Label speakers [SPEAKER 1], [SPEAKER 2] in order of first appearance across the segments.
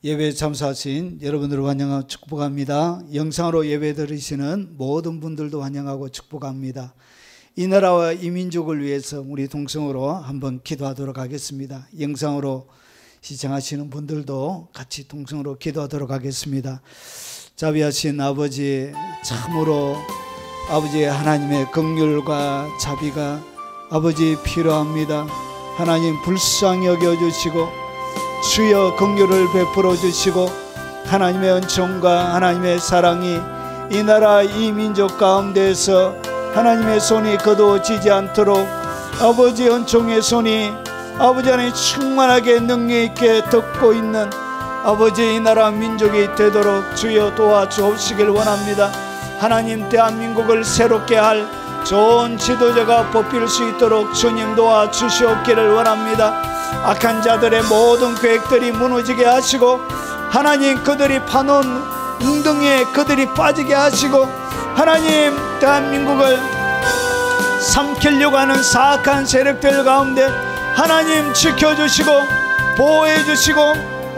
[SPEAKER 1] 예배에 참석하신 여러분들을 환영하고 축복합니다. 영상으로 예배 드리시는 모든 분들도 환영하고 축복합니다. 이 나라와 이 민족을 위해서 우리 동성으로 한번 기도하도록 하겠습니다. 영상으로 시청하시는 분들도 같이 동성으로 기도하도록 하겠습니다. 자비하신 아버지, 참으로 아버지 하나님의 긍휼과 자비가 아버지 필요합니다. 하나님 불쌍히 여겨주시고 주여 긍휼을 베풀어 주시고 하나님의 은총과 하나님의 사랑이 이 나라 이 민족 가운데에서 하나님의 손이 거두어지지 않도록 아버지 은총의 손이 아버지 안에 충만하게 능력 있게 덮고 있는 아버지 이 나라 민족이 되도록 주여 도와주옵시길 원합니다. 하나님 대한민국을 새롭게 할 좋은 지도자가 뽑힐 수 있도록 주님 도와주시옵기를 원합니다. 악한 자들의 모든 계획들이 무너지게 하시고 하나님 그들이 파놓은 웅덩이에 그들이 빠지게 하시고 하나님 대한민국을 삼키려고 하는 사악한 세력들 가운데 하나님 지켜주시고 보호해주시고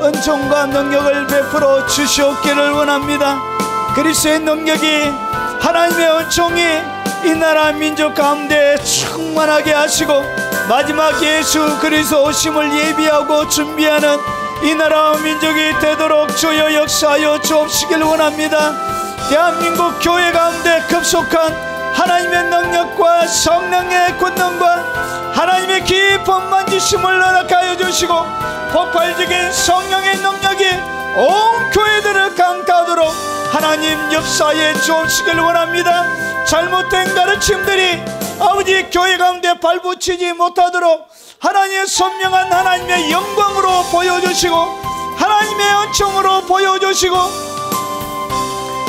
[SPEAKER 1] 은총과 능력을 베풀어 주시옵기를 원합니다. 그리스도의 능력이 하나님의 은총이 이 나라 민족 가운데 충만하게 하시고 마지막 예수 그리스도 오심을 예비하고 준비하는 이 나라 민족이 되도록 주여 역사하여 주옵시길 원합니다. 대한민국 교회 가운데 급속한 하나님의 능력과 성령의 권능과 하나님의 깊은 만지심을 허락하여 주시고 폭발적인 성령의 능력이 온 교회들을 강타하도록 하나님 역사에 주옵시길 원합니다. 잘못된 가르침들이 아버지 교회 가운데 발붙이지 못하도록 하나님의 선명한 하나님의 영광으로 보여주시고 하나님의 은총으로 보여주시고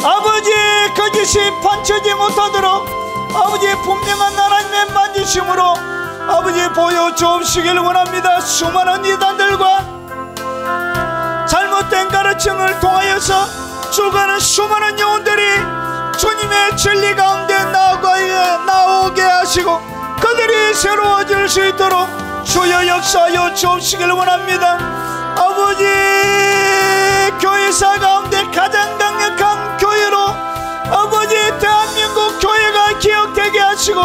[SPEAKER 1] 아버지 거짓이 판치지 못하도록 아버지 분명한 하나님의 만지심으로 아버지 보여주옵시길 원합니다. 수많은 이단들과 잘못된 가르침을 통하여서 죽어가는 수많은 영혼들이 주님의 진리 가운데 나오게 하시고 그들이 새로워질 수 있도록 주여 역사하여 주옵시길 원합니다. 아버지 교회사 가운데 가장 강력한 교회로 아버지 대한민국 교회가 기억되게 하시고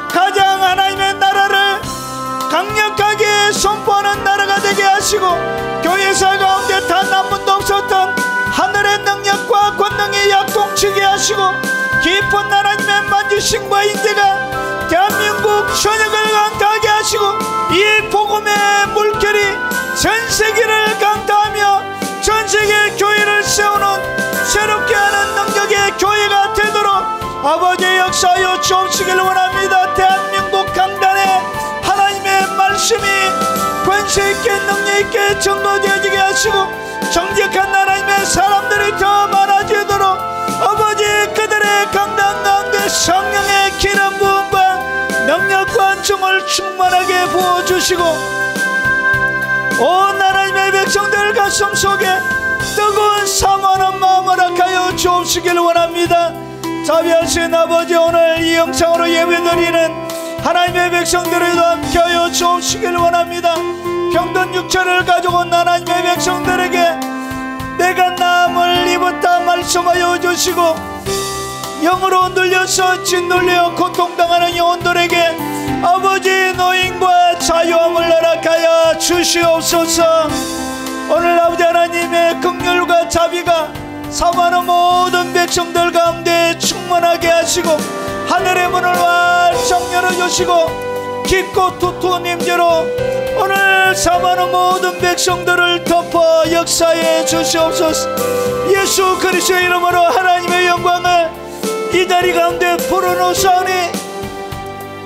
[SPEAKER 1] 가장 하나님의 나라를 강력하게 선포하는 나라가 되게 하시고 교회사 가운데 단 한 번도 없었던 하늘의 능력과 권능이 약통치게 하시고 깊은 하나님의 만지심과 인재가 대한민국 전역을 강타하게 하시고 이 복음의 물결이 전 세계를 강타하며 전 세계 교회를 세우는 새롭게 하는 능력의 교회가 되도록 아버지의 역사하여 주옵시길 원합니다. 대한민국 강단에 하나님의 말씀이 권세있게 능력있게 증거되어지게 하시고 정직한 하나님의 사람들이 더 많아지도록 아버지 그들의 강단 가운데 성령의 기름 부음과 능력과 은총을 충만하게 부어주시고 온 하나님의 백성들 가슴 속에 뜨거운 사모하는 마음을 허락하여 주옵시길 원합니다. 자비하신 아버지 오늘 이 영상으로 예배드리는 하나님의 백성들에도 함께하여 주옵시길 원합니다. 병든 육체를 가지고 온 하나님의 백성들에게 내가 나음을 입었다 말씀하여 주시고 영으로 눌려서 짓눌려 고통당하는 영혼들에게 아버지 노임과 자유함을 허락하여 주시옵소서. 오늘 아버지 하나님의 긍휼과 자비가 사모하는 모든 백성들 가운데 충만하게 하시고 하늘의 문을 활짝 열어주시고 깊고 두터운 임재로 오늘 사모하는 모든 백성들을 덮어 역사해 주시옵소서. 예수 그리스도의 이름으로 하나님의 영광을 이 자리 가운데 풀어놓사오니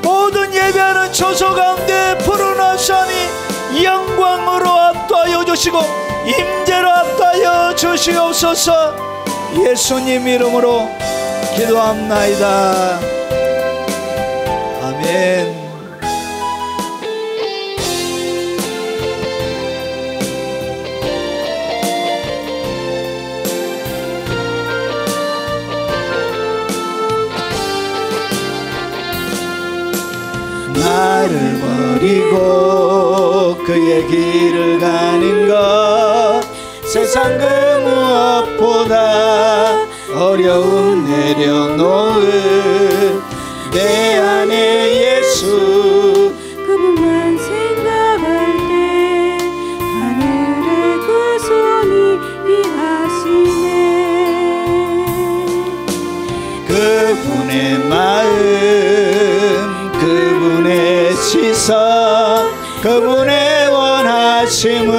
[SPEAKER 1] 모든 예배하는 처소 가운데 풀어놓사오니 영광으로 압도하여 주시고 임재로 압도하여 주시옵소서. 예수님 이름으로 기도합나이다. 아멘. 나를 버리고 그의 길을 가는 것 세상 그 무엇보다 어려움 내려놓은 내 안에 예수
[SPEAKER 2] 그분만 생각할 때 하늘의 그 손이 일하시네.
[SPEAKER 1] 그분의 마음 그분의 시선 그분의 원하심을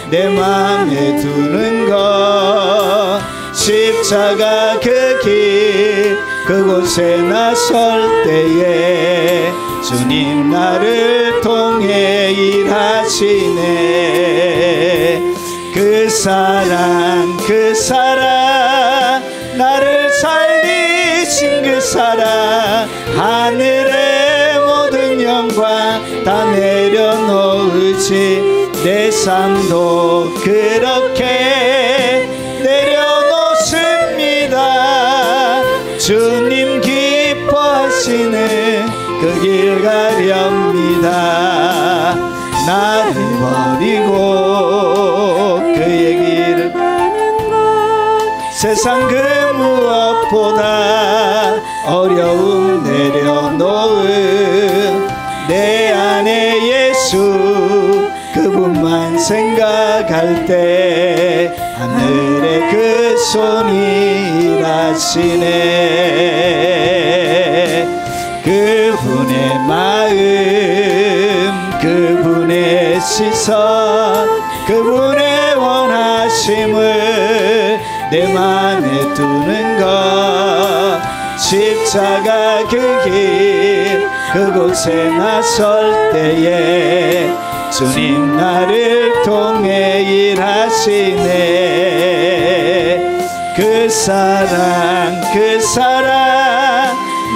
[SPEAKER 1] 내 맘에 두는 것 십자가 그 길 그곳에 나설 때에 주님 나를 통해 일하시네. 그 사랑 나를 살리신 그 사랑 하늘의 모든 영광 다 내려놓으시 내 삶도 그렇게 내려놓습니다. 주님 기뻐하시는 그 길 가렵니다. 나를 버리고 그의 길을 세상 그 무엇보다 어려움 내려놓은 내 안에 예수 그분만 생각할 때 하늘의 그 손이 일하시네. 그분의 마음 그분의 시선 그분의 원하심을 내 맘에 두는 것 십자가 그 길 그곳에 나설 때에 주님 나를 통해 일하시네. 그 사랑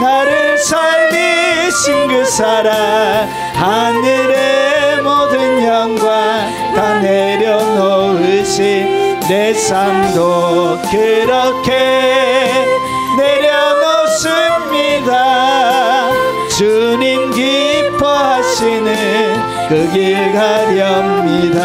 [SPEAKER 1] 나를 살리신 그 사랑 하늘의 모든 영광 다 내려놓으시 내 삶도 그렇게 내려놓습니다. 주님 기뻐하시는 그 길 가렵니다.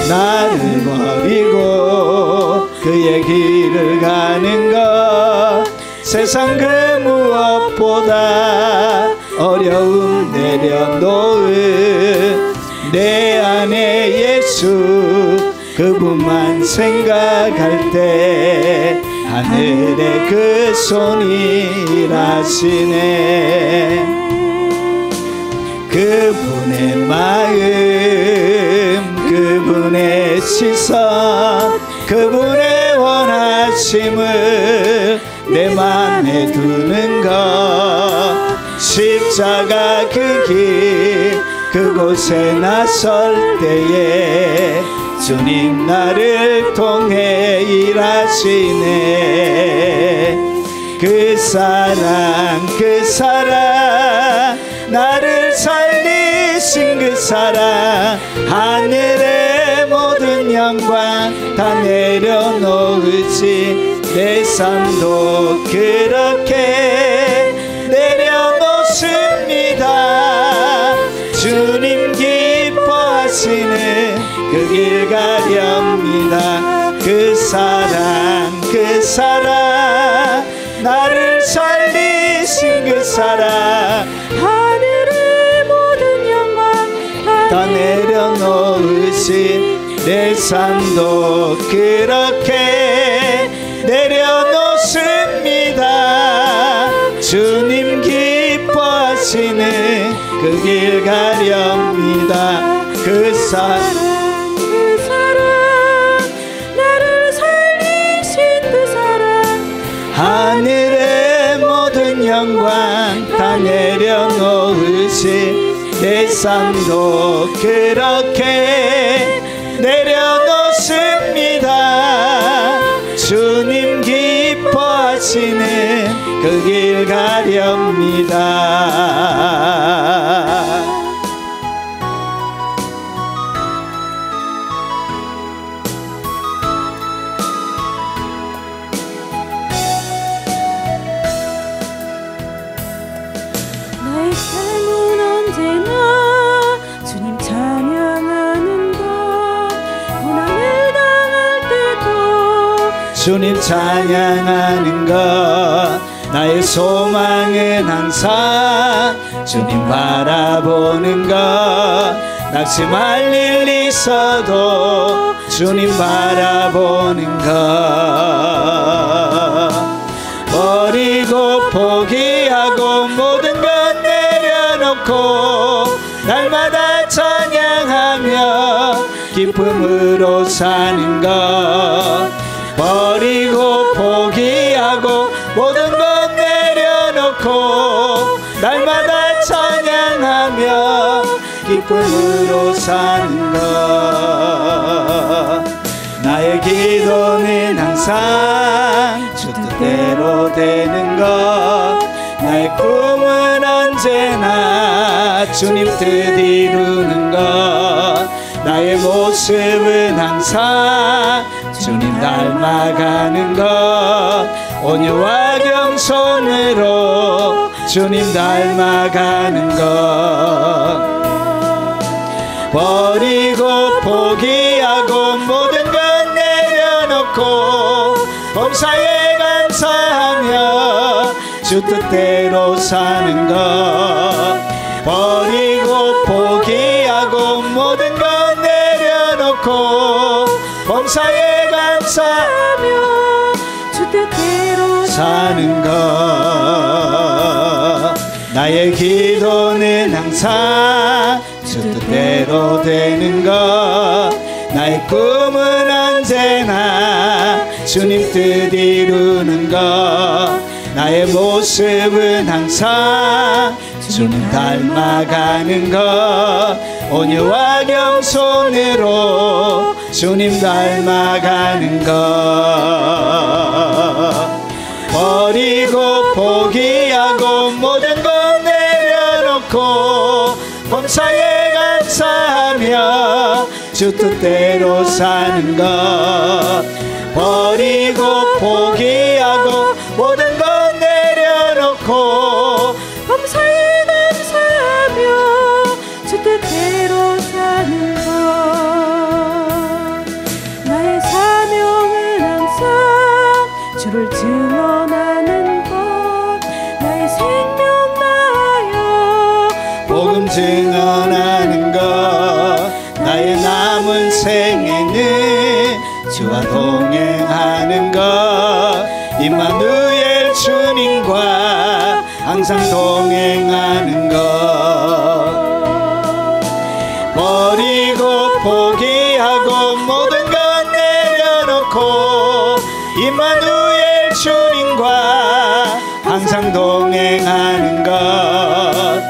[SPEAKER 1] 나를 버리고 그의 길을 가는 것 세상 그 무엇보다 어려움 내려놓은 내 안에 예수 그분만 생각할 때 하늘의 그 손이 일하시네. 그분의 마음 그분의 시선 그분의 원하심을 내 맘에 두는 것 십자가 그 길 그곳에 나설 때에 주님 나를 통해 일하시네. 그 사랑 나를 살리신 그 사랑 하늘의 모든 영광 다 내려놓으시 내 삶도 그렇게 내려놓습니다. 주님 기뻐하시는 그 길 가렵니다. 그 사랑 나를 살리신 그 사랑
[SPEAKER 2] 하늘의 모든 영광
[SPEAKER 1] 다 내려놓으신 내 삶도 그렇게 내려놓습니다. 주님 기뻐하시는 그 길 가렵니다. 그 사랑
[SPEAKER 2] 나를 살리신 그 사랑
[SPEAKER 1] 하늘의 모든 영광 다 내려놓으신 내 삶도 그렇게 내려놓습니다. 주님 기뻐하시는 그 길 가렵니다.
[SPEAKER 2] 나의 삶은 언제나 주님 찬양하는 것
[SPEAKER 1] 주님 찬양하는 것 나의 소망은 항상 주님 바라보는 것 낙심할 일 있어도 주님 바라보는 것 버리고 포기하고 모든 것 내려놓고 날마다 찬양하며 기쁨으로 사는 것 버리고 포기하고 모든 것 내려놓고 날마다 찬양하며 기쁨으로 사는 것 나의 기도는 항상 주 뜻대로 되는 것 나의 꿈은 언제나 주님 뜻 이루는 것 나의 모습은 항상 주님 닮아가는 것 온유와 겸손으로 주님 닮아가는 것 버리고 포기하고 모든 것 내려놓고 범사에 감사하며 주 뜻대로 사는 것 버리고 포기하고 모든 것 내려놓고 범사에 감사하며
[SPEAKER 2] 주 뜻대로
[SPEAKER 1] 사는 것 나의 기도는 항상 주 뜻대로 되는 것 나의 꿈은 언제나 주님 뜻 이루는 것 나의 모습은 항상 주님 닮아가는 것 온유와 겸손으로 주님 닮아가는 것 버리고 포기하고 모든 것 내려놓고 범사에 감사하며 주 뜻대로 사는 것 버리고 포기하고 모든 것 내려놓고
[SPEAKER 2] 범사에 감사하며 주 뜻대로 사는 것 나의 사명은 항상 주를 증언하는 것 나의 생명 다하여
[SPEAKER 1] 복음 증언하는 것 나의 남은 생에는 주와 동행하는 것 임마누엘 주님과 항상 동행하는 것 버리고 포기하고 모든 것 내려놓고 임마누엘 주님과 항상 동행하는 것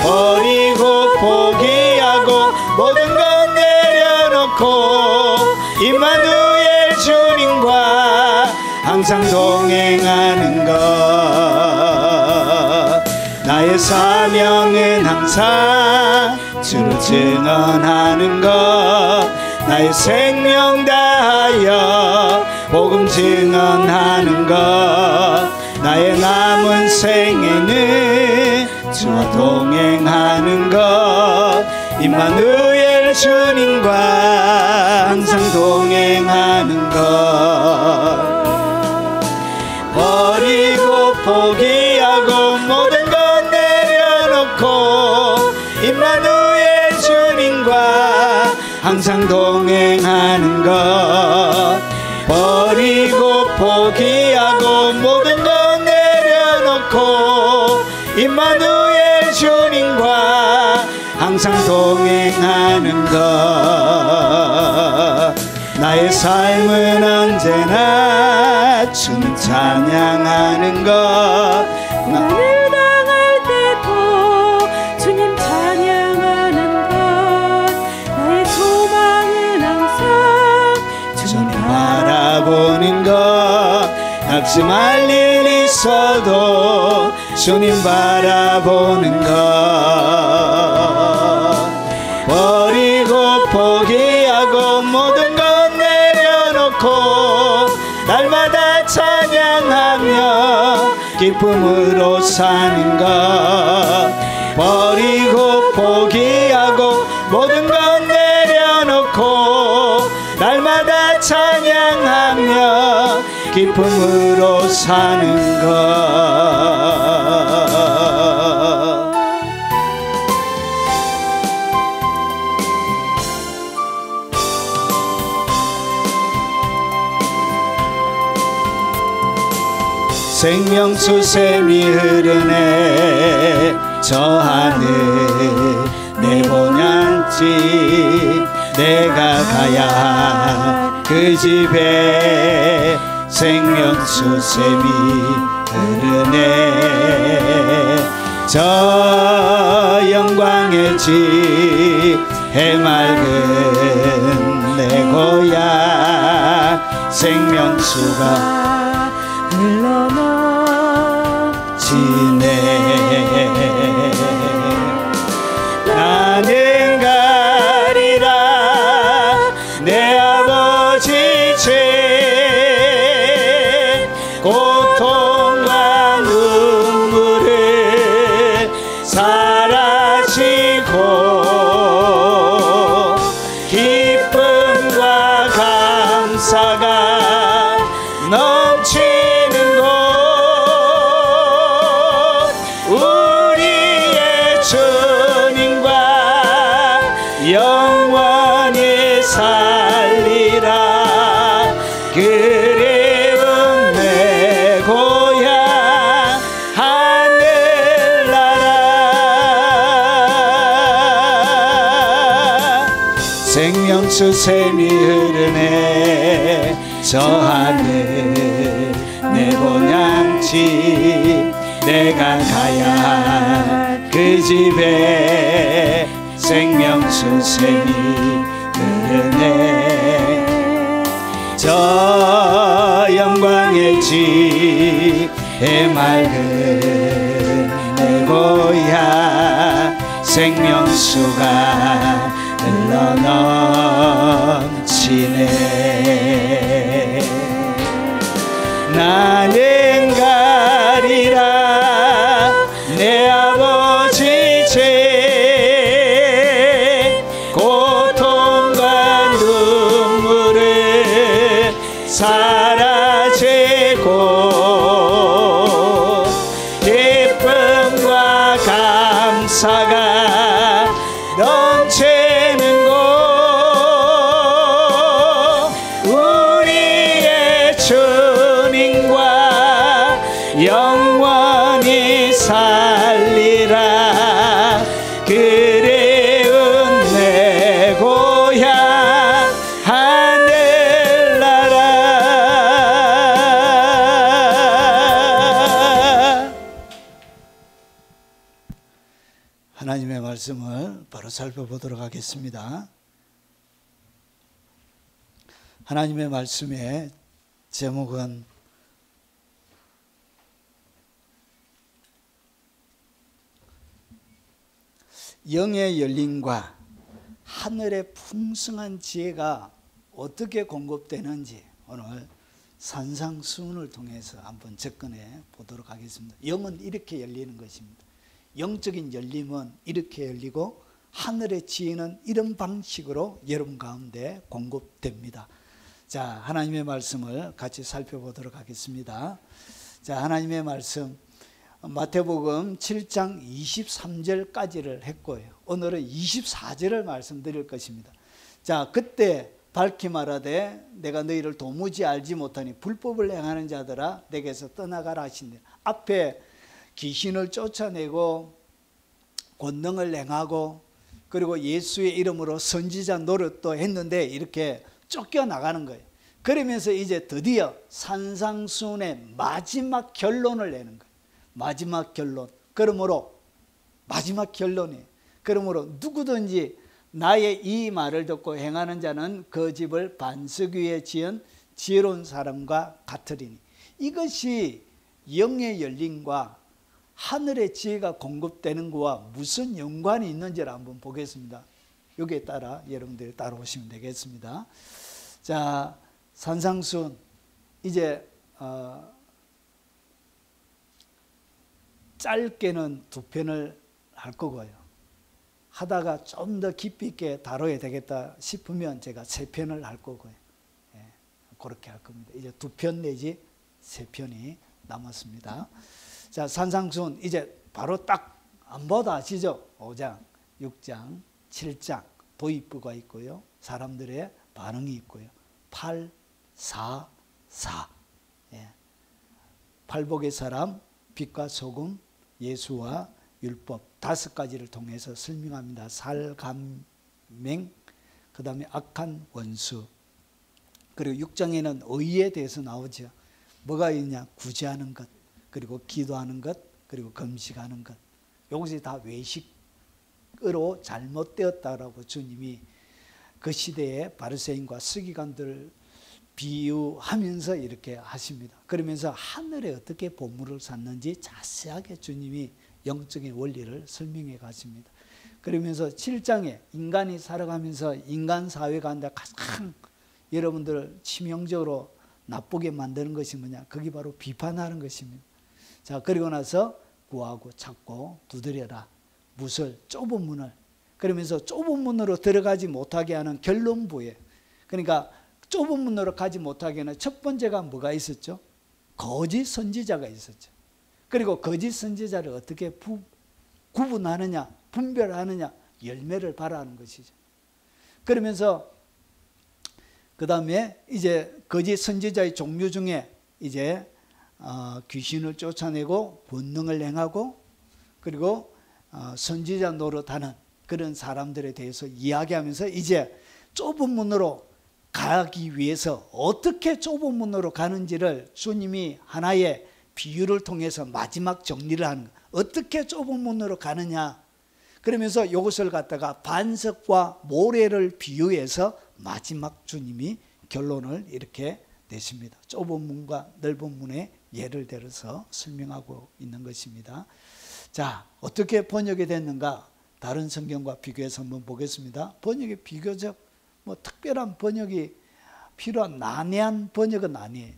[SPEAKER 1] 버리고 포기하고 모든 것 내려놓고 임마누엘 주님과 항상 동행하는 것 나의 사명은 항상 주를 증언하는 것 나의 생명 다하여 복음 증언하는 것 나의 남은 생에는 주와 동행하는 것 임마누엘 주님과 항상 동행하는 것 버리고 포기하고 모든 것 내려놓고 임마누엘 주님과 항상 동행하는 것 버리고 포기하고 모든 것 내려놓고 임마누엘 주님과 항상 동행하는 것 나의 삶은 언제나 주님 찬양하는 것
[SPEAKER 2] 고난을 당할 때도 주님 찬양하는 것 나의 소망은 항상
[SPEAKER 1] 주님 바라보는 것 낙심할 일 있어도 주님 바라보는 것 버리고 포기하고 모든 것 내려놓고 날마다 찬양하며 기쁨으로 사는 것 버리고 포기하고 모든 것 내려놓고 날마다 찬양하며 기쁨으로 사는 것. 생명수 샘이 흐르네 저 하늘 내 본향집 내가 가야 할 그 집에 생명수 샘이 흐르네 저 영광의 집 해맑은 내 고향 생명수가 흘러넘치네 나는 가리라 내 아버지 죄 고통과 눈물을 사라지고 기쁨과 감사가 넘치는 곳 우리의 주님과 영원히 살리라 그리운 내 고향 하늘나라 생명수 샘이 흐르네 저 하늘 내 본향집 내가 가야 할 그 집에 생명수 샘이 흐르네 저 영광의 집 해맑은 내 고향 생명수가 흘러넘치네 나는 가리라 내 아버지 죄 고통과 눈물을 사라지고 기쁨과 감사가 넘치는 곳 우리의 주님과 영원히 살리라 그리운 내 고향 하늘나라 하나님의 말씀을 바로 살펴보도록 하겠습니다. 하나님의 말씀의 제목은 영의 열림과 하늘의 풍성한 지혜가 어떻게 공급되는지 오늘 산상수훈을 통해서 한번 접근해 보도록 하겠습니다. 영은 이렇게 열리는 것입니다. 영적인 열림은 이렇게 열리고 하늘의 지혜는 이런 방식으로 여러분 가운데 공급됩니다. 자, 하나님의 말씀을 같이 살펴보도록 하겠습니다. 자, 하나님의 말씀 마태복음 7장 23절까지를 했고요. 오늘은 24절을 말씀드릴 것입니다. 자, 그때 밝히 말하되 내가 너희를 도무지 알지 못하니 불법을 행하는 자들아 내게서 떠나가라 하시니라. 앞에 귀신을 쫓아내고 권능을 행하고 그리고 예수의 이름으로 선지자 노릇도 했는데 이렇게 쫓겨나가는 거예요. 그러면서 이제 드디어 산상수훈의 마지막 결론을 내는 거예요. 마지막 결론. 그러므로 마지막 결론이에요. 그러므로 누구든지 나의 이 말을 듣고 행하는 자는 그 집을 반석 위에 지은 지혜로운 사람과 같으리니. 이것이 영의 열림과 하늘의 지혜가 공급되는 것과 무슨 연관이 있는지를 한번 보겠습니다. 여기에 따라 여러분들이 따라오시면 되겠습니다. 자, 산상수훈 이제 짧게는 2편을 할 거고요. 하다가 좀 더 깊이 있게 다뤄야 되겠다 싶으면 제가 3편을 할 거고요. 예, 그렇게 할 겁니다. 이제 2편 내지 3편이 남았습니다. 자, 산상수훈 이제 바로 딱 안 봐도 아시죠? 5장, 6장, 7장 도입부가 있고요. 사람들의 반응이 있고요. 8, 4, 4. 예. 팔복의 사람, 빛과 소금, 예수와 율법 5가지를 통해서 설명합니다. 살감맹, 그 다음에 악한 원수. 그리고 6장에는 의에 대해서 나오죠. 뭐가 있냐? 구제하는 것, 그리고 기도하는 것, 그리고 금식하는 것. 이것이 다 외식으로 잘못되었다라고 주님이 그 시대의 바리새인과 서기관들 비유하면서 이렇게 하십니다. 그러면서 하늘에 어떻게 보물을 샀는지 자세하게 주님이 영적인 원리를 설명해 가십니다. 그러면서 7장에 인간이 살아가면서 인간 사회 가운데 가장 여러분들 치명적으로 나쁘게 만드는 것이 뭐냐? 그게 바로 비판하는 것입니다. 자, 그리고 나서 구하고 찾고 두드려라. 무설, 좁은 문을. 그러면서 좁은 문으로 들어가지 못하게 하는 결론부에. 그러니까 좁은 문으로 가지 못하게 하는 첫 번째가 뭐가 있었죠? 거짓 선지자가 있었죠. 그리고 거짓 선지자를 어떻게 구분하느냐, 분별하느냐, 열매를 발하는 것이죠. 그러면서 그 다음에 이제 거짓 선지자의 종류 중에 이제 귀신을 쫓아내고 본능을 행하고 그리고 선지자 노릇하는 그런 사람들에 대해서 이야기하면서 이제 좁은 문으로 가기 위해서 어떻게 좁은 문으로 가는지를 주님이 하나의 비유를 통해서 마지막 정리를 하는 거예요. 어떻게 좁은 문으로 가느냐. 그러면서 이것을 갖다가 반석과 모래를 비유해서 마지막 주님이 결론을 이렇게 내십니다. 좁은 문과 넓은 문의 예를 들어서 설명하고 있는 것입니다. 자, 어떻게 번역이 됐는가? 다른 성경과 비교해서 한번 보겠습니다. 번역이 비교적 특별한 번역이 필요한 난해한 번역은 아니에요.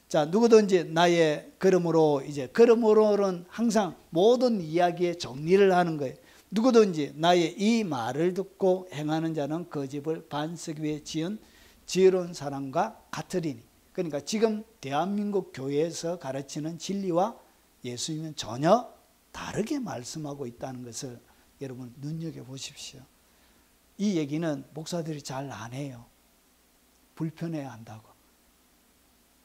[SPEAKER 1] 자, 누구든지 나의 걸음으로 이제 걸음으로는 항상 모든 이야기의 정리를 하는 거예요. 누구든지 나의 이 말을 듣고 행하는 자는 그 집을 반석 위에 지은 지혜로운 사람과 같으리니. 그러니까 지금 대한민국 교회에서 가르치는 진리와 예수님은 전혀 다르게 말씀하고 있다는 것을 여러분 눈여겨보십시오. 이 얘기는 목사들이 잘 안 해요. 불편해야 한다고.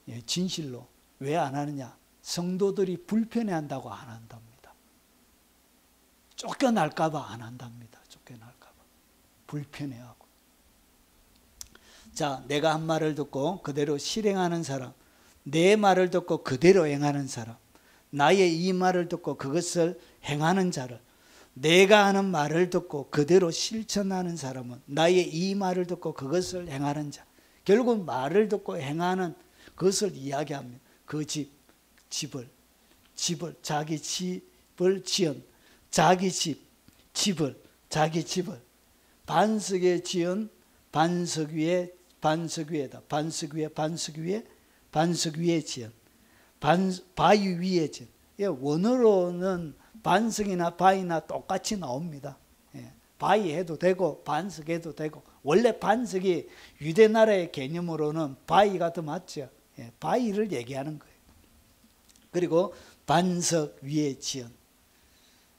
[SPEAKER 1] 예, 진실로. 왜 안 하느냐? 성도들이 불편해한다고 안 한답니다. 쫓겨날까 봐 안 한답니다. 쫓겨날까 봐. 불편해하고. 자, 내가 한 말을 듣고 그대로 실행하는 사람, 내 말을 듣고 그대로 행하는 사람, 나의 이 말을 듣고 그것을 행하는 자를, 내가 하는 말을 듣고 그대로 실천하는 사람은 나의 이 말을 듣고 그것을 행하는 자. 결국 말을 듣고 행하는 그것을 이야기합니다. 그 집을 자기 집을 지은 자기 집을 반석에 지은 반석 위에다 반석 위에 지은 바위 위에 지은. 원어로는 반석이나 바위나 똑같이 나옵니다. 바위 해도 되고 반석 해도 되고. 원래 반석이 유대 나라의 개념으로는 바위가 더 맞죠. 바위를 얘기하는 거예요. 그리고 반석 위에 지은.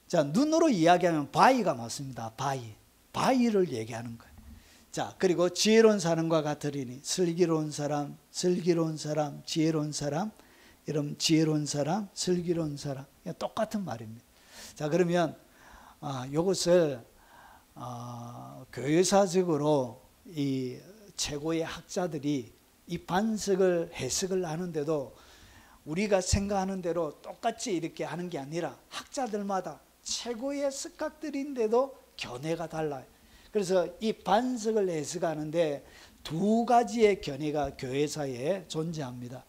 [SPEAKER 1] 자, 눈으로 이야기하면 바위가 맞습니다. 바위를 얘기하는 거예요. 자, 그리고 지혜로운 사람과 같으리니. 슬기로운 사람, 지혜로운 사람, 이런 지혜로운 사람, 슬기로운 사람. 똑같은 말입니다. 자, 그러면 이것을 교회사적으로 이 최고의 학자들이 이 반석을 해석을 하는데도 우리가 생각하는 대로 똑같이 이렇게 하는 게 아니라 학자들마다 최고의 석학들인데도 견해가 달라요. 그래서 이 반석을 해석하는데 2가지의 견해가 교회사에 존재합니다.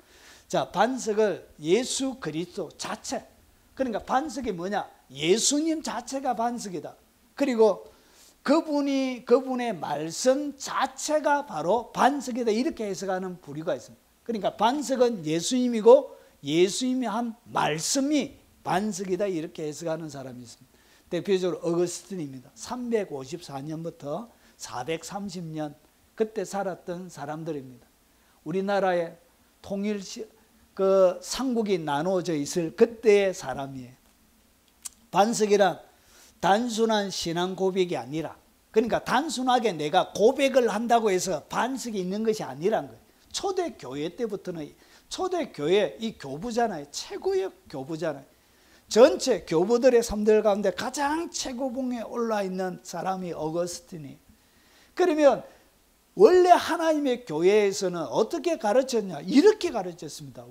[SPEAKER 1] 자, 반석을 예수 그리스도 자체. 그러니까 반석이 뭐냐? 예수님 자체가 반석이다. 그리고 그분의 말씀 자체가 바로 반석이다. 이렇게 해석하는 부류가 있습니다. 그러니까 반석은 예수님이고 예수님이 한 말씀이 반석이다. 이렇게 해석하는 사람이 있습니다. 대표적으로 어거스틴입니다. 354년부터 430년 그때 살았던 사람들입니다. 우리나라의 통일 그 삼국이 나누어져 있을 그때의 사람이에요. 반석이란 단순한 신앙 고백이 아니라, 그러니까 단순하게 내가 고백을 한다고 해서 반석이 있는 것이 아니란 거예요. 초대교회 때부터는, 초대교회 이 교부잖아요. 최고의 교부잖아요. 전체 교부들의 3들 가운데 가장 최고봉에 올라 있는 사람이 어거스틴이에요. 그러면 원래 하나님의 교회에서는 어떻게 가르쳤냐? 이렇게 가르쳤습니다.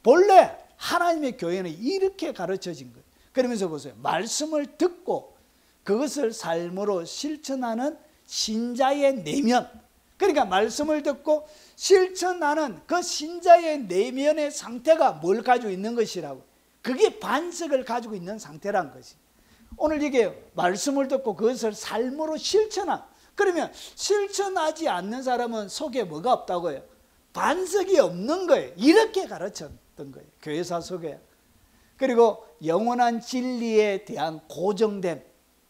[SPEAKER 1] 본래 하나님의 교회는 이렇게 가르쳐진 거예요. 그러면서 보세요. 말씀을 듣고 그것을 삶으로 실천하는 신자의 내면, 그러니까 말씀을 듣고 실천하는 그 신자의 내면의 상태가 뭘 가지고 있는 것이라고. 그게 반석을 가지고 있는 상태란 것이. 오늘 이게 말씀을 듣고 그것을 삶으로 실천한, 그러면 실천하지 않는 사람은 속에 뭐가 없다고요? 반석이 없는 거예요. 이렇게 가르쳤던 거예요. 교회사 속에. 그리고 영원한 진리에 대한 고정됨,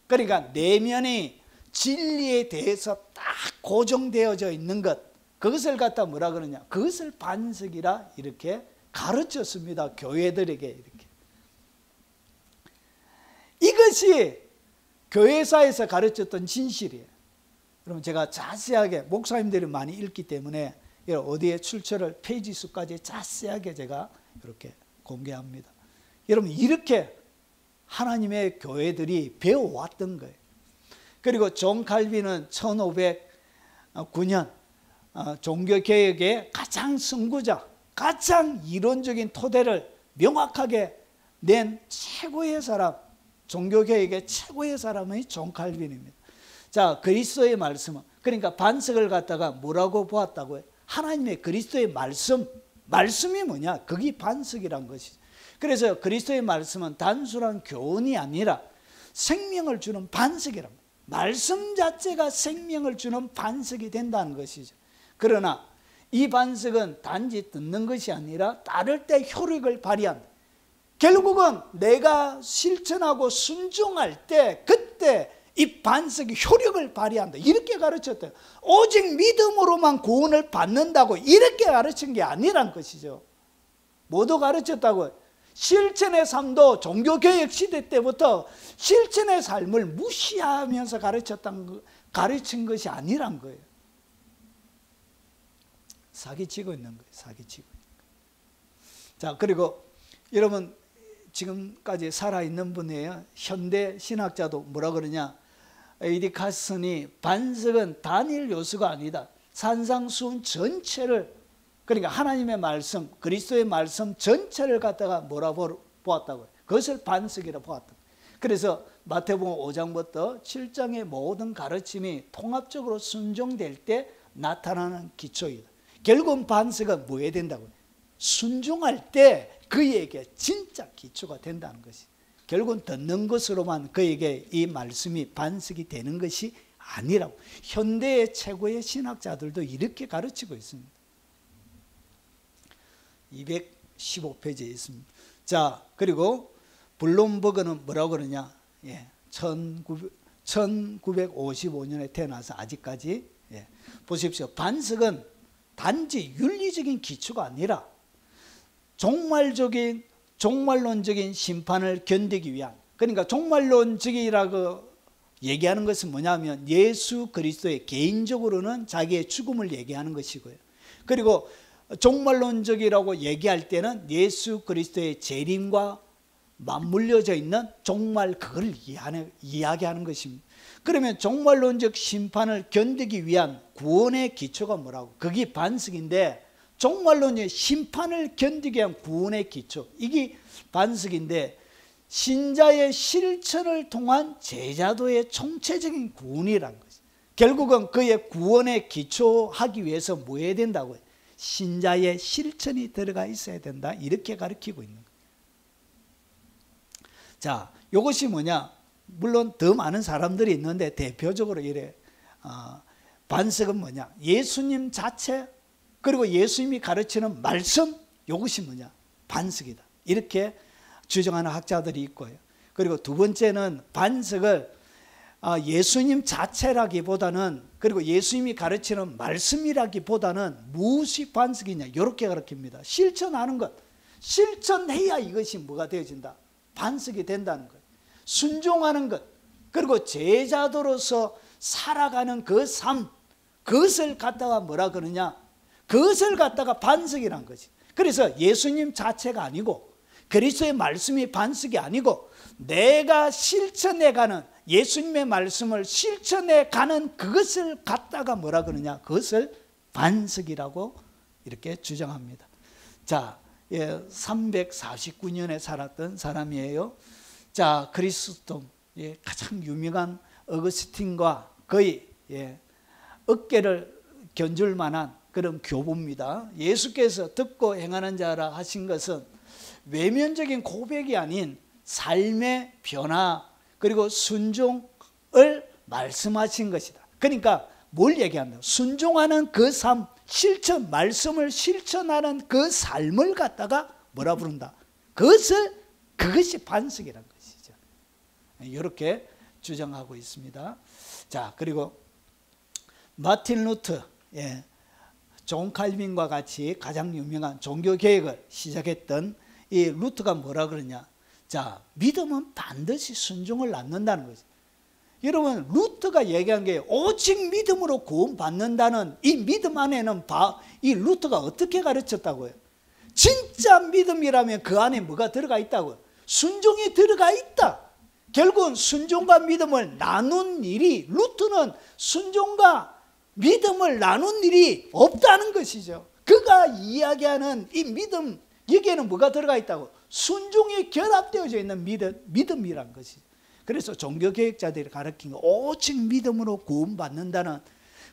[SPEAKER 1] 그러니까 내면이 진리에 대해서 딱 고정되어져 있는 것, 그것을 갖다 뭐라 그러냐? 그것을 반석이라 이렇게 가르쳤습니다. 교회들에게 이렇게. 이것이 교회사에서 가르쳤던 진실이에요. 여러분, 제가 자세하게, 목사님들이 많이 읽기 때문에 어디에 출처를 페이지 수까지 자세하게 제가 이렇게 공개합니다. 여러분, 이렇게 하나님의 교회들이 배워왔던 거예요. 그리고 존 칼빈은 1509년 종교개혁의 가장 선구자, 가장 이론적인 토대를 명확하게 낸 최고의 사람, 종교개혁의 최고의 사람이 존 칼빈입니다. 자, 그리스도의 말씀은, 그러니까 반석을 갖다가 뭐라고 보았다고요? 하나님의 그리스도의 말씀이 뭐냐? 그게 반석이란 것이죠. 그래서 그리스도의 말씀은 단순한 교훈이 아니라 생명을 주는 반석이란, 말씀 자체가 생명을 주는 반석이 된다는 것이죠. 그러나 이 반석은 단지 듣는 것이 아니라 따를 때 효력을 발휘한다. 결국은 내가 실천하고 순종할 때 그때 이 반석이 효력을 발휘한다. 이렇게 가르쳤대요. 오직 믿음으로만 구원을 받는다고 이렇게 가르친 게 아니란 것이죠. 모두 가르쳤다고요. 실천의 삶도 종교개혁 시대 때부터 실천의 삶을 무시하면서 가르친 것이 아니란 거예요. 사기치고 있는 거예요. 사기치고 있는 거예요. 자, 그리고 여러분 지금까지 살아있는 분이에요. 현대 신학자도 뭐라 그러냐? 에이디 카슨이 반석은 단일 요소가 아니다. 산상수훈 전체를, 그러니까 하나님의 말씀, 그리스도의 말씀 전체를 갖다가 뭐라 보았다고요? 그것을 반석이라 보았다. 그래서 마태복음 5장부터 7장의 모든 가르침이 통합적으로 순종될 때 나타나는 기초이다. 결국은 반석은 뭐 해야 된다고요? 순종할 때 그에게 진짜 기초가 된다는 것이. 결국은 듣는 것으로만 그에게 이 말씀이 반석이 되는 것이 아니라고. 현대의 최고의 신학자들도 이렇게 가르치고 있습니다. 215페이지에 있습니다. 자, 그리고 블룸버그는 뭐라고 그러냐? 1955년에 태어나서 아직까지, 보십시오. 반석은 단지 윤리적인 기초가 아니라 종말론적인 심판을 견디기 위한, 그러니까 종말론적이라고 얘기하는 것은 뭐냐면 예수 그리스도의 개인적으로는 자기의 죽음을 얘기하는 것이고요. 그리고 종말론적이라고 얘기할 때는 예수 그리스도의 재림과 맞물려져 있는 종말, 그걸 이야기하는 것입니다. 그러면 종말론적 심판을 견디기 위한 구원의 기초가 뭐라고? 그게 반석인데, 종말론의 심판을 견디기 위한 구원의 기초, 이게 반석인데, 신자의 실천을 통한 제자도의 총체적인 구원이라는 것이. 결국은 그의 구원에 기초하기 위해서 뭐 해야 된다고요? 신자의 실천이 들어가 있어야 된다. 이렇게 가르치고 있는 거예요. 자, 이것이 뭐냐? 물론 더 많은 사람들이 있는데 대표적으로 이래. 반석은 뭐냐? 예수님 자체, 그리고 예수님이 가르치는 말씀, 이것이 뭐냐? 반석이다. 이렇게 주장하는 학자들이 있고요. 그리고 두 번째는 반석을 예수님 자체라기보다는, 그리고 예수님이 가르치는 말씀이라기보다는 무엇이 반석이냐, 이렇게 가르칩니다. 실천하는 것, 실천해야 이것이 뭐가 되어진다? 반석이 된다는 거예요. 순종하는 것, 그리고 제자도로서 살아가는 그 삶, 그것을 갖다가 뭐라 그러냐, 그것을 갖다가 반석이란 거지. 그래서 예수님 자체가 아니고 그리스도의 말씀이 반석이 아니고 내가 실천해가는, 예수님의 말씀을 실천해가는 그것을 갖다가 뭐라 그러냐, 그것을 반석이라고 이렇게 주장합니다. 자, 349년에 살았던 사람이에요. 자, 그리스도 가장 유명한 어거스틴과 거의 어깨를 견줄 만한 그런 교부입니다. 예수께서 듣고 행하는 자라 하신 것은 외면적인 고백이 아닌 삶의 변화, 그리고 순종을 말씀하신 것이다. 그러니까 뭘 얘기한다? 순종하는 그 삶, 실천, 말씀을 실천하는 그 삶을 갖다가 뭐라 부른다? 그것이 반석이라는 것이죠. 이렇게 주장하고 있습니다. 자, 그리고 마틴 루터, 존 칼빈과 같이 가장 유명한 종교개혁을 시작했던 이 루터가 뭐라 그러냐? 자, 믿음은 반드시 순종을 낳는다는 거죠. 여러분, 루터가 얘기한 게 오직 믿음으로 구원받는다는 이 믿음 안에는 이 루터가 어떻게 가르쳤다고요? 진짜 믿음이라면 그 안에 뭐가 들어가 있다고요? 순종이 들어가 있다. 결국은 순종과 믿음을 나눈 일이, 루터는 순종과 믿음을 나눈 일이 없다는 것이죠. 그가 이야기하는 이 믿음, 여기에는 뭐가 들어가 있다고? 순종이 결합되어져 있는 믿음이란 것이죠. 그래서 종교개혁자들이 가르친 거, 오직 믿음으로 구원받는다는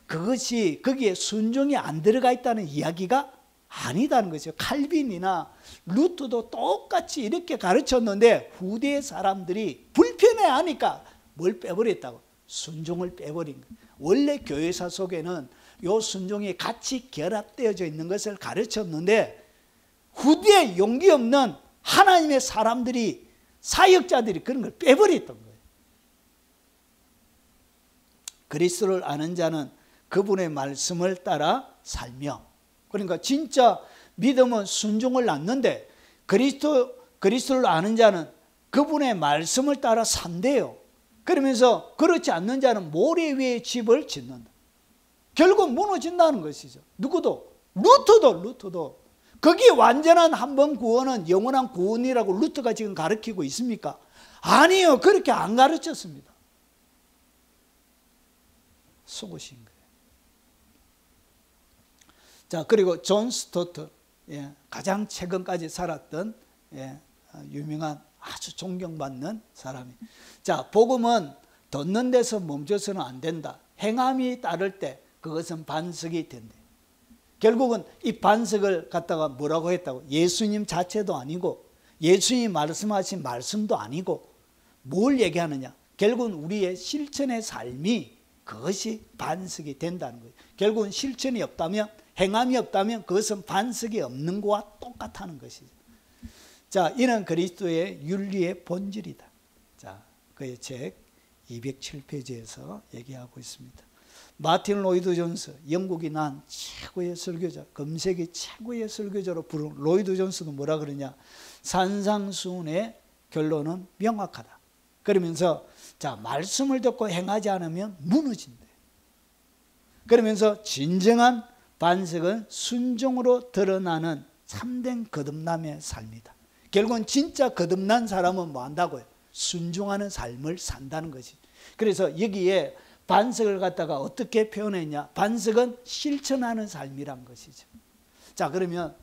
[SPEAKER 1] 그것이, 거기에 순종이 안 들어가 있다는 이야기가 아니다는 것이죠. 칼빈이나 루터도 똑같이 이렇게 가르쳤는데 후대의 사람들이 불편해하니까 뭘 빼버렸다고? 순종을 빼버린 거예요. 원래 교회사 속에는 요 순종이 같이 결합되어져 있는 것을 가르쳤는데 후대에 용기 없는 하나님의 사람들이, 사역자들이 그런 걸 빼버렸던 거예요. 그리스도를 아는 자는 그분의 말씀을 따라 살며, 그러니까 진짜 믿음은 순종을 낳는데 그리스도를 아는 자는 그분의 말씀을 따라 산대요. 그러면서 그렇지 않는 자는 모래 위에 집을 짓는다. 결국 무너진다는 것이죠. 누구도, 루터도 거기에 완전한 한 번 구원은 영원한 구원이라고 루터가 지금 가르치고 있습니까? 아니요, 그렇게 안 가르쳤습니다. 속으신 거예요. 자, 그리고 존 스토트, 가장 최근까지 살았던 유명한 아주 존경받는 사람이. 자, 복음은 듣는 데서 멈춰서는 안 된다. 행함이 따를 때 그것은 반석이 된다. 결국은 이 반석을 갖다가 뭐라고 했다고? 예수님 자체도 아니고 예수님이 말씀하신 말씀도 아니고 뭘 얘기하느냐? 결국은 우리의 실천의 삶이 그것이 반석이 된다는 거예요. 결국은 실천이 없다면, 행함이 없다면 그것은 반석이 없는 것과 똑같다는 것이죠. 자, 이는 그리스도의 윤리의 본질이다. 자, 그의 책 207페이지에서 얘기하고 있습니다. 마틴 로이드 존스, 영국이 난 최고의 설교자, 금세기 최고의 설교자로 부른 로이드 존스도 뭐라 그러냐? 산상수훈의 결론은 명확하다. 그러면서 자, 말씀을 듣고 행하지 않으면 무너진대. 그러면서 진정한 반석은 순종으로 드러나는 참된 거듭남의 삶이다. 결국은 진짜 거듭난 사람은 뭐 한다고요? 순종하는 삶을 산다는 것이. 그래서 여기에 반석을 갖다가 어떻게 표현했냐? 반석은 실천하는 삶이란 것이죠. 자, 그러면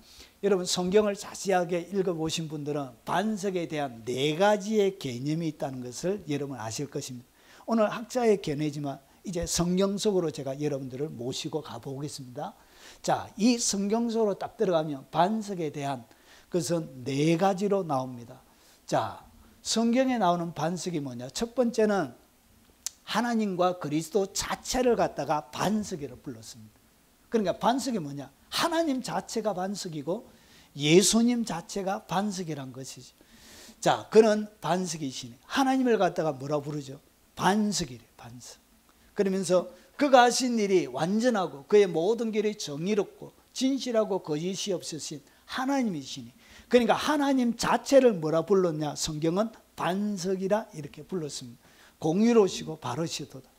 [SPEAKER 1] 여러분 성경을 자세하게 읽어보신 분들은 반석에 대한 4가지의 개념이 있다는 것을 여러분 아실 것입니다. 오늘 학자의 견해지만 이제 성경 속으로 제가 여러분들을 모시고 가보겠습니다. 자, 이 성경 속으로 딱 들어가면 반석에 대한 것은 4가지로 나옵니다. 자, 성경에 나오는 반석이 뭐냐? 첫 번째는 하나님과 그리스도 자체를 갖다가 반석이라고 불렀습니다. 그러니까 반석이 뭐냐? 하나님 자체가 반석이고 예수님 자체가 반석이란 것이죠. 자, 그는 반석이시니 하나님을 갖다가 뭐라 부르죠? 반석이래, 반석. 그러면서 그가 하신 일이 완전하고 그의 모든 길이 정의롭고 진실하고 거짓이 없으신 하나님이시니, 그러니까 하나님 자체를 뭐라 불렀냐? 성경은 반석이라 이렇게 불렀습니다. 공의로우시고 바르시도다.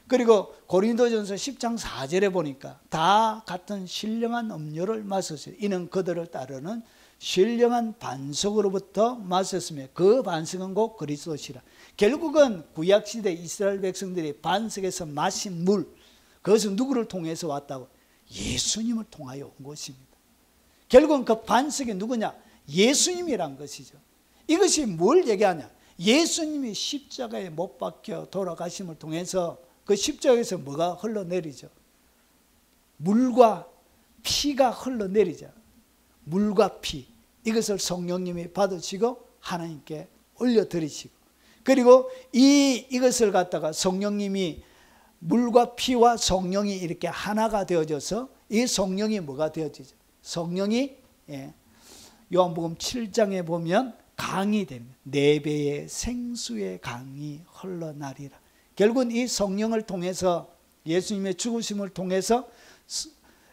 [SPEAKER 1] 그리고 고린도전서 10장 4절에 보니까 다 같은 신령한 음료를 마셨으니 이는 그들을 따르는 신령한 반석으로부터 마셨으며 그 반석은 곧 그리스도시라. 결국은 구약시대 이스라엘 백성들이 반석에서 마신 물, 그것은 누구를 통해서 왔다고? 예수님을 통하여 온 것입니다. 결국은 그 반석이 누구냐? 예수님이란 것이죠. 이것이 뭘 얘기하냐? 예수님이 십자가에 못 박혀 돌아가심을 통해서 그 십자가에서 뭐가 흘러내리죠? 물과 피가 흘러내리죠. 물과 피, 이것을 성령님이 받으시고 하나님께 올려드리시고, 그리고 이것을 갖다가 성령님이 물과 피와 성령이 이렇게 하나가 되어져서 이 성령이 뭐가 되어지죠? 성령이 요한복음 7장에 보면 강이 됩니다. 4배의 생수의 강이 흘러나리라. 결국은 이 성령을 통해서 예수님의 죽으심을 통해서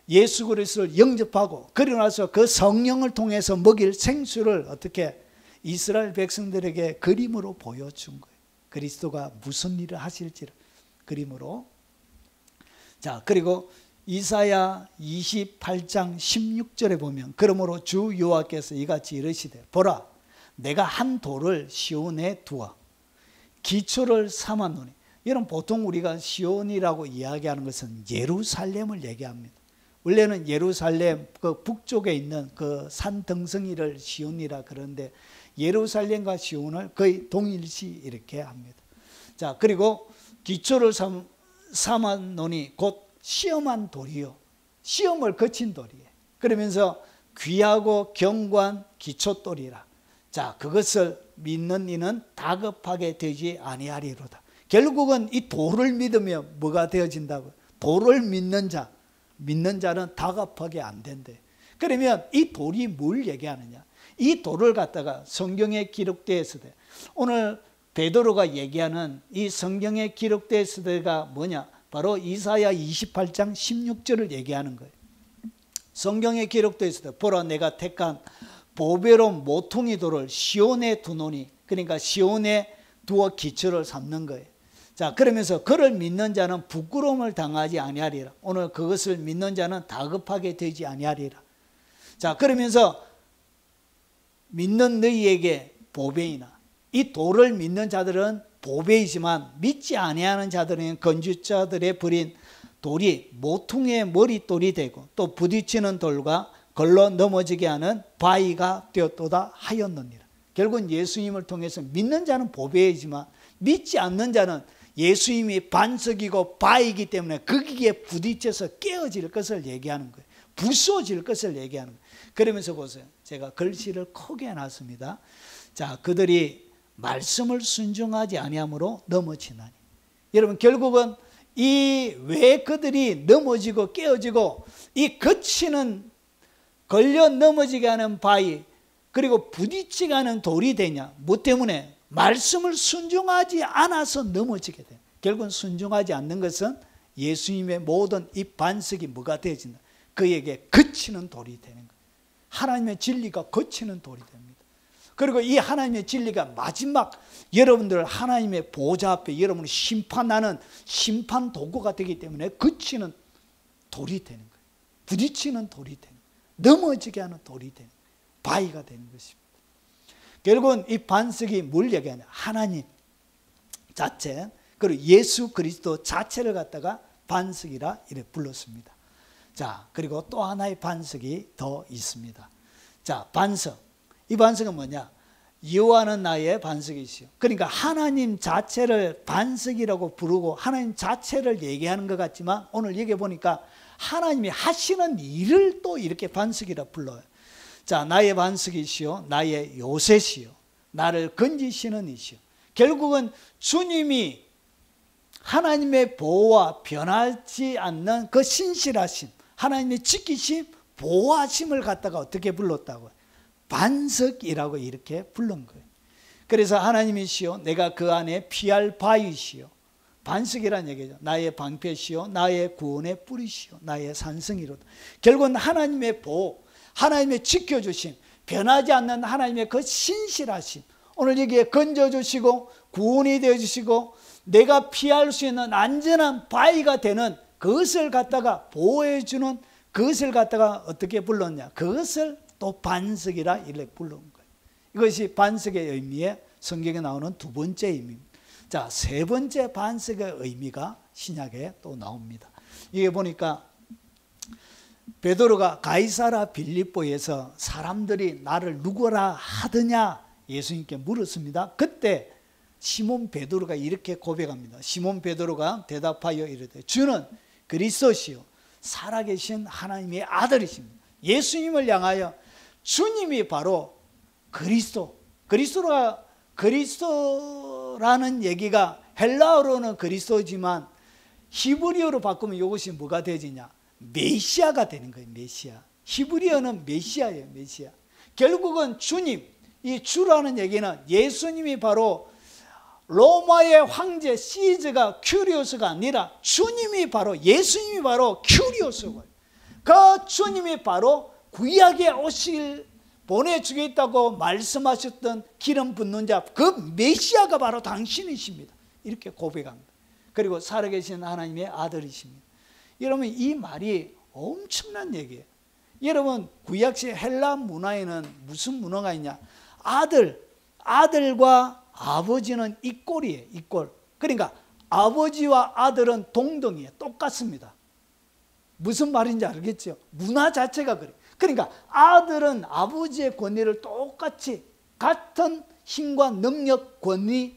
[SPEAKER 1] 예수 그리스도를 영접하고 그리고 나서 그 성령을 통해서 먹일 생수를 어떻게 이스라엘 백성들에게 그림으로 보여준 거예요. 그리스도가 무슨 일을 하실지를 그림으로. 자, 그리고 이사야 28장 16절에 보면 그러므로 주 여호와께서 이같이 이르시되 보라 내가 한 돌을 시온에 두어 기초를 삼았노니. 이런 보통 우리가 시온이라고 이야기하는 것은 예루살렘을 얘기합니다. 원래는 예루살렘 그 북쪽에 있는 그 산 등성이를 시온이라 그러는데 예루살렘과 시온을 거의 동일시 이렇게 합니다. 자, 그리고 기초를 삼았노니 곧 시험한 돌이요. 시험을 거친 돌이에요. 그러면서 귀하고 견고한 기초돌이라. 자, 그것을 믿는 이는 다급하게 되지 아니하리로다. 결국은 이 돌을 믿으면 뭐가 되어진다고요? 돌을 믿는 자는 다급하게 안 된대. 그러면 이 돌이 뭘 얘기하느냐? 이 돌을 갖다가 성경에 기록되어 있으되, 오늘 베드로가 얘기하는 이 성경에 기록되어 있으되가 뭐냐? 바로 이사야 28장 16절을 얘기하는 거예요. 성경에 기록되어 있으되 보라 내가 택한 보배로운 모퉁이 돌을 시온에 두노니. 그러니까 시온에 두어 기초를 삼는 거예요. 자, 그러면서 그를 믿는 자는 부끄러움을 당하지 아니하리라. 오늘 그것을 믿는 자는 다급하게 되지 아니하리라. 자, 그러면서 믿는 너희에게 보배이나. 이 돌을 믿는 자들은 보배이지만 믿지 아니하는 자들은 건축자들의 버린 돌이 모퉁이의 머릿돌이 되고 또 부딪히는 돌과 걸러 넘어지게 하는 바위가 되었도다 하였느니라. 결국은 예수님을 통해서 믿는 자는 보배이지만 믿지 않는 자는 예수님이 반석이고 바위이기 때문에 거기에 부딪혀서 깨어질 것을 얘기하는 거예요. 부서질 것을 얘기하는 거예요. 그러면서 보세요. 제가 글씨를 크게 해놨습니다. 자, 그들이 말씀을 순종하지 아니함으로 넘어지나니. 여러분, 결국은 왜 그들이 넘어지고 깨어지고 이 거치는 걸려 넘어지게 하는 바위 그리고 부딪히게 하는 돌이 되냐? 뭐 때문에? 말씀을 순종하지 않아서 넘어지게 돼요. 결국은 순종하지 않는 것은 예수님의 모든 이 반석이 뭐가 되어진다? 그에게 거치는 돌이 되는 거예요. 하나님의 진리가 거치는 돌이 됩니다. 그리고 이 하나님의 진리가 마지막 여러분들 하나님의 보좌 앞에 여러분을 심판하는 심판 도구가 되기 때문에 거치는 돌이 되는 거예요. 부딪히는 돌이 되는 거예요. 넘어지게 하는 돌이 되는 거예요. 바위가 되는 것입니다. 결국은 이 반석이 뭘 얘기하냐? 하나님 자체 그리고 예수 그리스도 자체를 갖다가 반석이라 이렇게 불렀습니다. 자, 그리고 또 하나의 반석이 더 있습니다. 자, 반석. 이 반석은 뭐냐? 여호와는 나의 반석이시오. 그러니까 하나님 자체를 반석이라고 부르고 하나님 자체를 얘기하는 것 같지만 오늘 얘기해 보니까 하나님이 하시는 일을 또 이렇게 반석이라 불러요. 자, 나의 반석이시오, 나의 요새시오, 나를 건지시는 이시오. 결국은 주님이 하나님의 보호와 변하지 않는 그 신실하심, 하나님의 지키심, 보호하심을 갖다가 어떻게 불렀다고요? 반석이라고 이렇게 부른 거예요. 그래서 하나님이시오, 내가 그 안에 피할 바위시오. 반석이란 얘기죠. 나의 방패시요 나의 구원의 뿌리시요 나의 산성이로다. 결국은 하나님의 보호, 하나님의 지켜주심, 변하지 않는 하나님의 그 신실하심, 오늘 여기에 건져주시고 구원이 되어주시고 내가 피할 수 있는 안전한 바위가 되는 그것을 갖다가 보호해주는, 그것을 갖다가 어떻게 불렀냐, 그것을 또 반석이라 이렇게 부른 거예요. 이것이 반석의 의미에 성경에 나오는 두 번째 의미입니다. 자, 세 번째 반석의 의미가 신약에 또 나옵니다. 이게 보니까 베드로가 가이사라 빌립보에서 사람들이 나를 누구라 하더냐 예수님께 물었습니다. 그때 시몬 베드로가 이렇게 고백합니다. 시몬 베드로가 대답하여 이르되 주는 그리스도시요 살아계신 하나님의 아들이십니다. 예수님을 향하여 주님이 바로 그리스도라는 얘기가 헬라어로는 그리스도지만 히브리어로 바꾸면 이것이 뭐가 되지냐, 메시아가 되는 거예요. 메시아. 히브리어는 메시아예요. 메시아. 결국은 주님, 이 주라는 얘기는 예수님이 바로 로마의 황제 시저가 큐리오스가 아니라 주님이 바로, 예수님이 바로 큐리오스고, 그 주님이 바로 구약에 오실 보내주겠다고 말씀하셨던 기름 붓는 자, 그 메시아가 바로 당신이십니다. 이렇게 고백합니다. 그리고 살아계신 하나님의 아들이십니다. 여러분, 이 말이 엄청난 얘기예요. 여러분, 구약시 헬라 문화에는 무슨 문화가 있냐, 아들과 아버지는 이꼴이에요. 이꼴. 그러니까 아버지와 아들은 동등이에요. 똑같습니다. 무슨 말인지 알겠죠? 문화 자체가 그래요. 그러니까 아들은 아버지의 권위를 똑같이, 같은 힘과 능력, 권위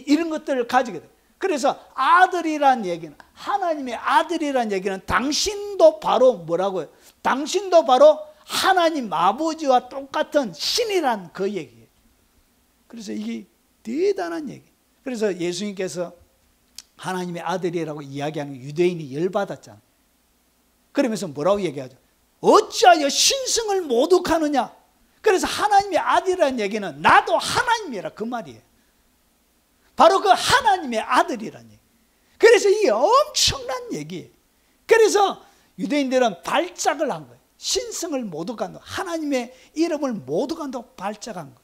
[SPEAKER 1] 이런 것들을 가지게 돼요. 그래서 아들이란 얘기는, 하나님의 아들이란 얘기는 당신도 바로 뭐라고요? 당신도 바로 하나님 아버지와 똑같은 신이란 그 얘기예요. 그래서 이게 대단한 얘기. 그래서 예수님께서 하나님의 아들이라고 이야기하는 유대인이 열받았잖아요. 그러면서 뭐라고 얘기하죠? 어찌하여 신성을 모독하느냐? 그래서 하나님의 아들이라는 얘기는 나도 하나님이라 그 말이에요. 바로 그 하나님의 아들이라는 얘기. 그래서 이게 엄청난 얘기예요. 그래서 유대인들은 발작을 한 거예요. 신성을 모독한다, 하나님의 이름을 모독한다고 발작한 거예요.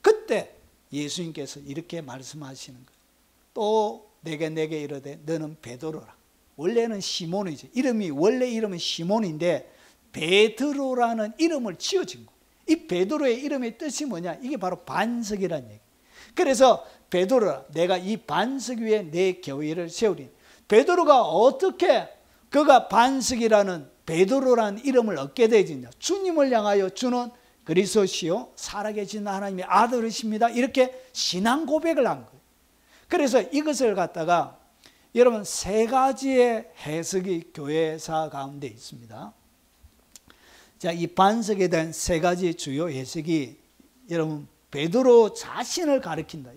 [SPEAKER 1] 그때 예수님께서 이렇게 말씀하시는 거예요. 또 내게 이르되 너는 베드로라. 원래는 시몬이죠. 원래 이름은 시몬인데 베드로라는 이름을 지어진 거예요. 이 베드로의 이름의 뜻이 뭐냐? 이게 바로 반석이라는 얘기. 그래서 베드로라, 내가 이 반석 위에 내 교회를 세우리니. 베드로가 어떻게 그가 반석이라는 베드로라는 이름을 얻게 되지냐? 주님을 향하여 주는 그리스도시요 살아계신 하나님의 아들이십니다. 이렇게 신앙 고백을 한 거예요. 그래서 이것을 갖다가 여러분 세 가지의 해석이 교회사 가운데 있습니다. 자, 이 반석에 대한 세 가지 주요 해석이 여러분 베드로 자신을 가리킨다.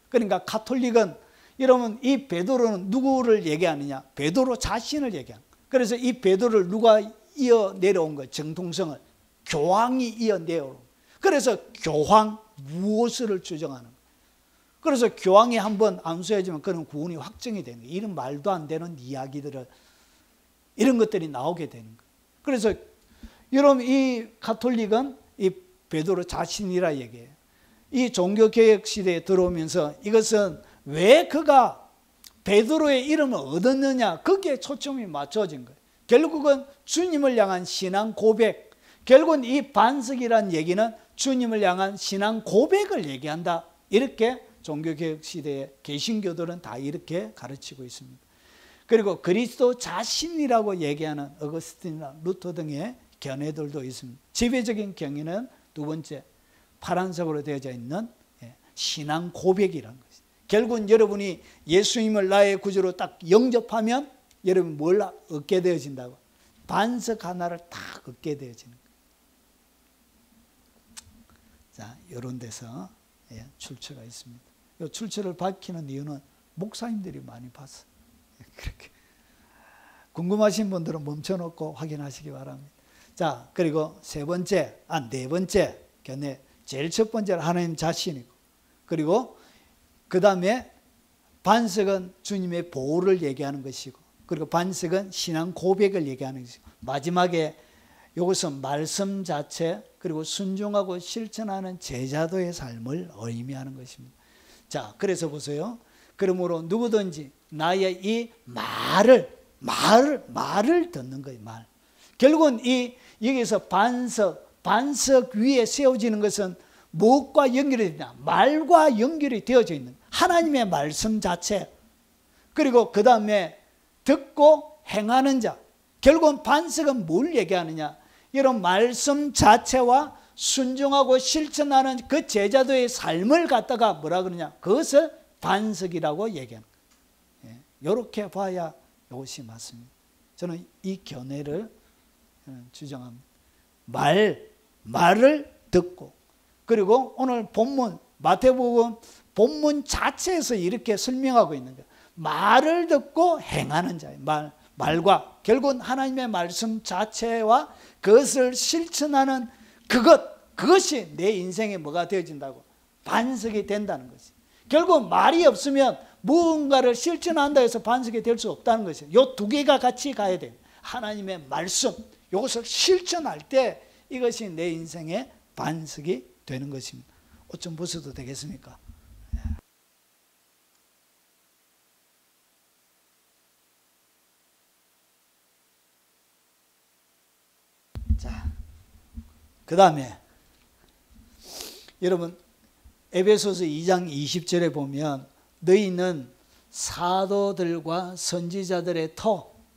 [SPEAKER 1] 그러니까 가톨릭은 여러분 이 베드로는 누구를 얘기하느냐? 베드로 자신을 얘기합니다. 그래서 이 베드로를 누가 이어 내려온 거예요? 정통성을 교황이 이어 내려온 거예요. 그래서 교황 무엇을 주장하는 거예요? 그래서 교황이 한번 안수해주면 그런 구원이 확정이 되는 거예요. 이런 말도 안 되는 이야기들을, 이런 것들이 나오게 되는 거예요. 그래서 여러분 이 가톨릭은 이 베드로 자신이라 얘기해요. 이 종교개혁 시대에 들어오면서 이것은 왜 그가 베드로의 이름을 얻었느냐, 거기에 초점이 맞춰진 거예요. 결국은 주님을 향한 신앙 고백, 결국은 이 반석이란 얘기는 주님을 향한 신앙 고백을 얘기한다. 이렇게 종교개혁 시대의 개신교들은 다 이렇게 가르치고 있습니다. 그리고 그리스도 자신이라고 얘기하는 어거스틴이나 루터 등의 견해들도 있습니다. 지배적인 경위는 두 번째, 파란색으로 되어져 있는 신앙 고백이라는 것이죠. 결국은 여러분이 예수님을 나의 구주로 딱 영접하면 여러분 뭘 얻게 되어진다고? 반석 하나를 딱 얻게 되어지는 거예요. 자, 이런 데서 출처가 있습니다. 이 출처를 밝히는 이유는 목사님들이 많이 봤어요. 그렇게 궁금하신 분들은 멈춰놓고 확인하시기 바랍니다. 자, 그리고 네 번째 견해. 제일 첫 번째는 하나님 자신이고, 그리고 그 다음에 반석은 주님의 보호를 얘기하는 것이고, 그리고 반석은 신앙 고백을 얘기하는 것이고, 마지막에 이것은 말씀 자체, 그리고 순종하고 실천하는 제자도의 삶을 의미하는 것입니다. 자, 그래서 보세요. 그러므로 누구든지 나의 이 말을 듣는 거예요. 말. 결국은 여기서 반석 위에 세워지는 것은 무엇과 연결이 되냐? 말과 연결이 되어져 있는 하나님의 말씀 자체, 그리고 그 다음에 듣고 행하는 자. 결국은 반석은 뭘 얘기하느냐? 이런 말씀 자체와 순종하고 실천하는 그 제자도의 삶을 갖다가 뭐라 그러냐? 그것을 반석이라고 얘기하는 거예요. 이렇게 봐야 이것이 맞습니다. 저는 이 견해를 주장합니다. 말을 듣고, 그리고 오늘 본문 마태복음 본문 자체에서 이렇게 설명하고 있는 거예요. 말을 듣고 행하는 자예요. 말과 결국은 하나님의 말씀 자체와 그것을 실천하는 그것이 내 인생에 뭐가 되어진다고? 반석이 된다는 것이. 결국 말이 없으면 무언가를 실천한다 해서 반석이 될 수 없다는 것이에요. 이 두 개가 같이 가야 돼요. 하나님의 말씀, 이것을 실천할 때 이것이 내 인생의 반석이 되는 것입니다. 옷 좀 벗어도 되겠습니까? 자, 그 다음에 여러분 에베소서 2장 20절에 보면 너희는 사도들과 선지자들의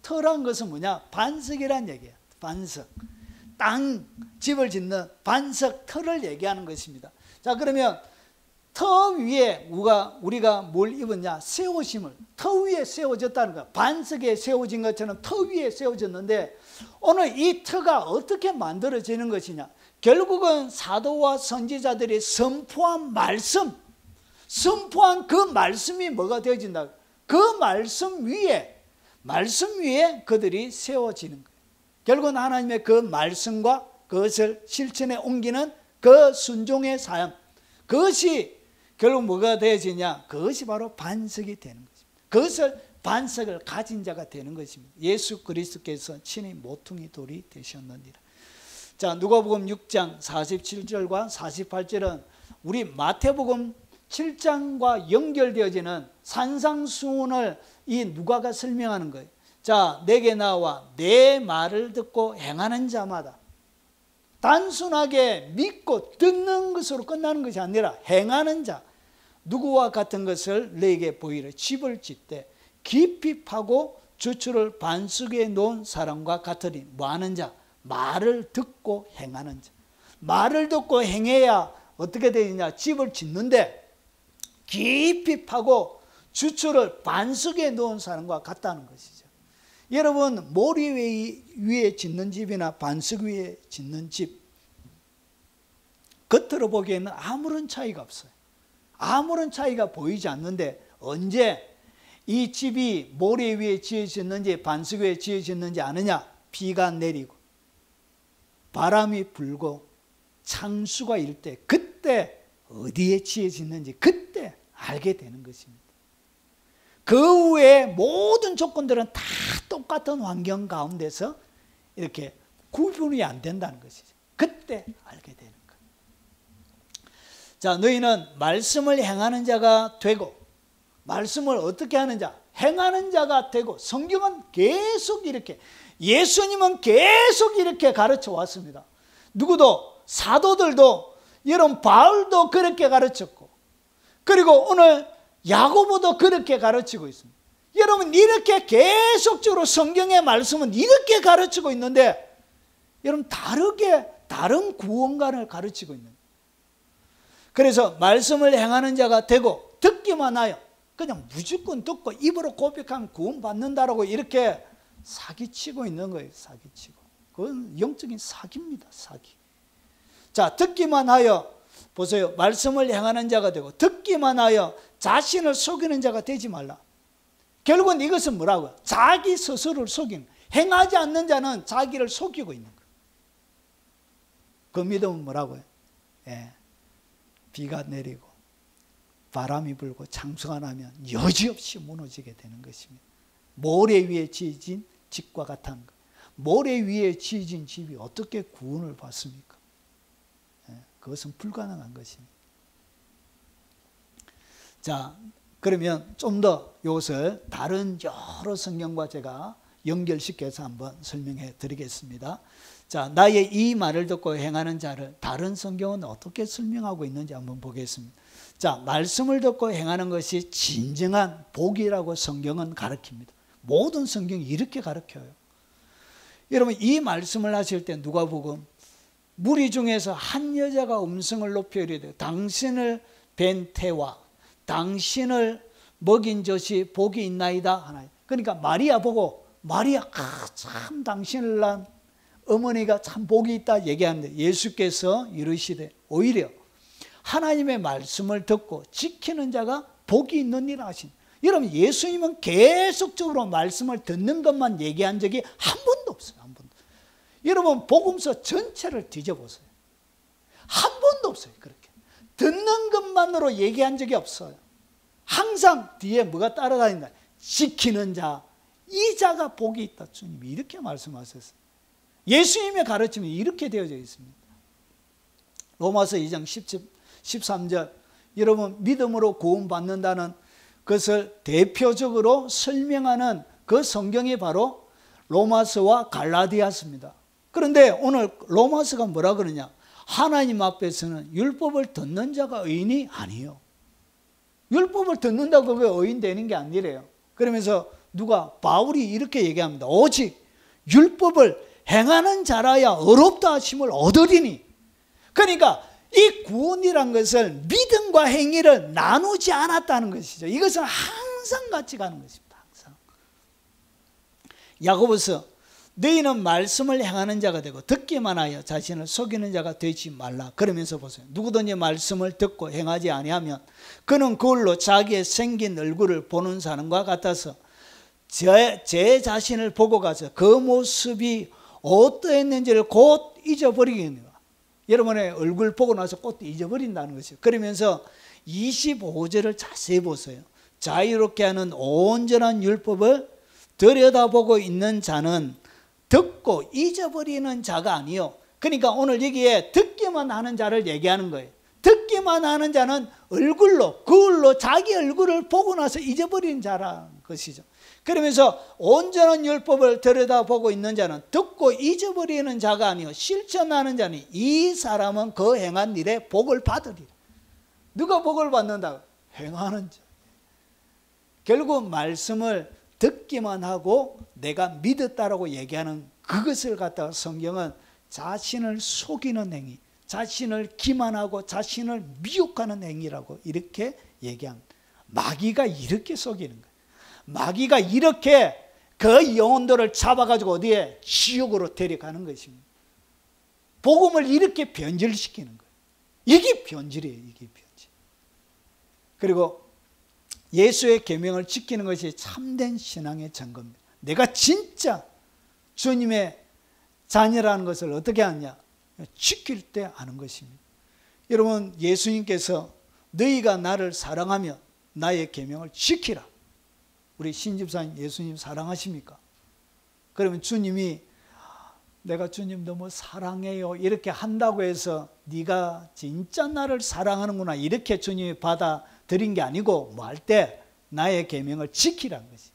[SPEAKER 1] 터란 것은 뭐냐? 반석이란 얘기예요. 반석. 집을 짓는 반석 터를 얘기하는 것입니다. 자, 그러면 터 위에 우리가 뭘 입었냐? 새 옷임을. 터 위에 세워졌다는 거야. 반석에 세워진 것처럼 터 위에 세워졌는데, 오늘 이 터가 어떻게 만들어지는 것이냐? 결국은 사도와 선지자들이 선포한 선포한 그 말씀이 뭐가 되어진다? 그 말씀 위에 그들이 세워지는 거예요. 결국은 하나님의 그 말씀과 그것을 실천에 옮기는 그 순종의 삶, 그것이 결국 뭐가 되어지냐? 그것이 바로 반석이 되는 것입니다. 그것을 반석을 가진 자가 되는 것입니다. 예수 그리스도께서 친히 모퉁이 돌이 되셨느니라. 자, 누가복음 6장 47절과 48절은 우리 마태복음 7장과 연결되어지는 산상수훈을 이 누가가 설명하는 거예요. 자, 내게 나와 내 말을 듣고 행하는 자마다, 단순하게 믿고 듣는 것으로 끝나는 것이 아니라 행하는 자, 누구와 같은 것을 너에게 보이려. 집을 짓되 깊이 파고 주추를 반석 위에 놓은 사람과 같으니 뭐하는 자? 말을 듣고 행하는 자. 말을 듣고 행해야 어떻게 되느냐? 집을 짓는데 깊이 파고 주추를 반석 위에 놓은 사람과 같다는 것이죠. 여러분, 모리 위에 짓는 집이나 반석 위에 짓는 집, 겉으로 보기에는 아무런 차이가 없어요. 아무런 차이가 보이지 않는데, 언제 이 집이 모래 위에 지어졌는지 반석 위에 지어졌는지 아느냐? 비가 내리고 바람이 불고 창수가 일 때, 그때 어디에 지어졌는지 그때 알게 되는 것입니다. 그 후에 모든 조건들은 다 똑같은 환경 가운데서 이렇게 구분이 안 된다는 것이죠. 그때 알게 되는 것. 자, 너희는 말씀을 행하는 자가 되고, 말씀을 어떻게 하는 자? 행하는 자가 되고, 성경은 계속 이렇게, 예수님은 계속 이렇게 가르쳐 왔습니다. 누구도, 사도들도, 여러분 바울도 그렇게 가르쳤고, 그리고 오늘 야고보도 그렇게 가르치고 있습니다. 여러분, 이렇게 계속적으로 성경의 말씀은 이렇게 가르치고 있는데, 여러분 다른 구원관을 가르치고 있는 거예요. 그래서 말씀을 행하는 자가 되고, 듣기만 하여 그냥 무조건 듣고 입으로 고백하면 구원받는다라고 이렇게 사기치고 있는 거예요. 사기치고. 그건 영적인 사기입니다. 사기. 자, 듣기만 하여, 보세요. 말씀을 행하는 자가 되고, 듣기만 하여 자신을 속이는 자가 되지 말라. 결국은 이것은 뭐라고요? 자기 스스로를 속이는 거예요. 행하지 않는 자는 자기를 속이고 있는 거예요. 그 믿음은 뭐라고요? 예, 비가 내리고 바람이 불고 창수가 나면 여지없이 무너지게 되는 것입니다. 모래 위에 지어진 집과 같은 것. 모래 위에 지어진 집이 어떻게 구원을 받습니까? 그것은 불가능한 것입니다. 자, 그러면 좀 더 이것을 다른 여러 성경과 제가 연결시켜서 한번 설명해 드리겠습니다. 자, 나의 이 말을 듣고 행하는 자를 다른 성경은 어떻게 설명하고 있는지 한번 보겠습니다. 자, 말씀을 듣고 행하는 것이 진정한 복이라고 성경은 가르칩니다. 모든 성경이 이렇게 가르쳐요. 여러분, 이 말씀을 하실 때 누가복음 무리 중에서 한 여자가 음성을 높여 이르되 당신을 뵌 태와 당신을 먹인 젖이 복이 있나이다 하나요. 그러니까 마리아 보고 마리아 참 당신을 낳은 어머니가 참 복이 있다 얘기하는데 예수께서 이르시되 오히려 하나님의 말씀을 듣고 지키는 자가 복이 있는 일 하신. 여러분, 예수님은 계속적으로 말씀을 듣는 것만 얘기한 적이 한 번도 없어요. 한 번도. 여러분, 복음서 전체를 뒤져보세요. 한 번도 없어요. 그렇게 듣는 것만으로 얘기한 적이 없어요. 항상 뒤에 뭐가 따라다닌다. 지키는 자, 이 자가 복이 있다. 주님이 이렇게 말씀하셨어요. 예수님의 가르침이 이렇게 되어져 있습니다. 로마서 2장 13절, 여러분, 믿음으로 구원받는다는 것을 대표적으로 설명하는 그 성경이 바로 로마서와 갈라디아서입니다. 그런데 오늘 로마서가 뭐라 그러냐? 하나님 앞에서는 율법을 듣는 자가 의인이 아니에요. 율법을 듣는다고 그게 의인 되는 게 아니래요. 그러면서 누가? 바울이 이렇게 얘기합니다. 오직 율법을 행하는 자라야 의롭다 하심을 얻으리니. 그러니까 이 구원이란 것을 믿음과 행위를 나누지 않았다는 것이죠. 이것은 항상 같이 가는 것입니다. 항상. 야고보서 너희는 말씀을 행하는 자가 되고 듣기만 하여 자신을 속이는 자가 되지 말라. 그러면서 보세요. 누구든지 말씀을 듣고 행하지 아니하면 그는 그걸로 자기의 생긴 얼굴을 보는 사람과 같아서 제 자신을 보고 가서 그 모습이 어떠했는지를 곧 잊어버리겠네요. 여러분의 얼굴 보고 나서 곧 잊어버린다는 것이죠. 그러면서 25절을 자세히 보세요. 자유롭게 하는 온전한 율법을 들여다보고 있는 자는 듣고 잊어버리는 자가 아니요. 그러니까 오늘 여기에 듣기만 하는 자를 얘기하는 거예요. 듣기만 하는 자는 얼굴로, 그걸로 자기 얼굴을 보고 나서 잊어버리는 자라는 것이죠. 그러면서 온전한 율법을 들여다보고 있는 자는 듣고 잊어버리는 자가 아니요 실천하는 자니 이 사람은 그 행한 일에 복을 받으리라. 누가 복을 받는다? 행하는 자. 결국 말씀을 듣기만 하고 내가 믿었다라고 얘기하는 그것을 갖다가 성경은 자신을 속이는 행위, 자신을 기만하고 자신을 미혹하는 행위라고 이렇게 얘기합니다. 마귀가 이렇게 속이는 거예요. 마귀가 이렇게 그 영혼들을 잡아가지고 어디에? 지옥으로 데려가는 것입니다. 복음을 이렇게 변질시키는 거예요. 이게 변질이에요. 이게 변질. 그리고 예수의 계명을 지키는 것이 참된 신앙의 증거입니다. 내가 진짜 주님의 자녀라는 것을 어떻게 하느냐? 지킬 때 아는 것입니다. 여러분, 예수님께서 너희가 나를 사랑하며 나의 계명을 지키라. 우리 신집사님 예수님 사랑하십니까? 그러면 주님이 내가 주님 너무 사랑해요 이렇게 한다고 해서 네가 진짜 나를 사랑하는구나 이렇게 주님이 받아들인 게 아니고 뭐 할 때 나의 계명을 지키라는 것이.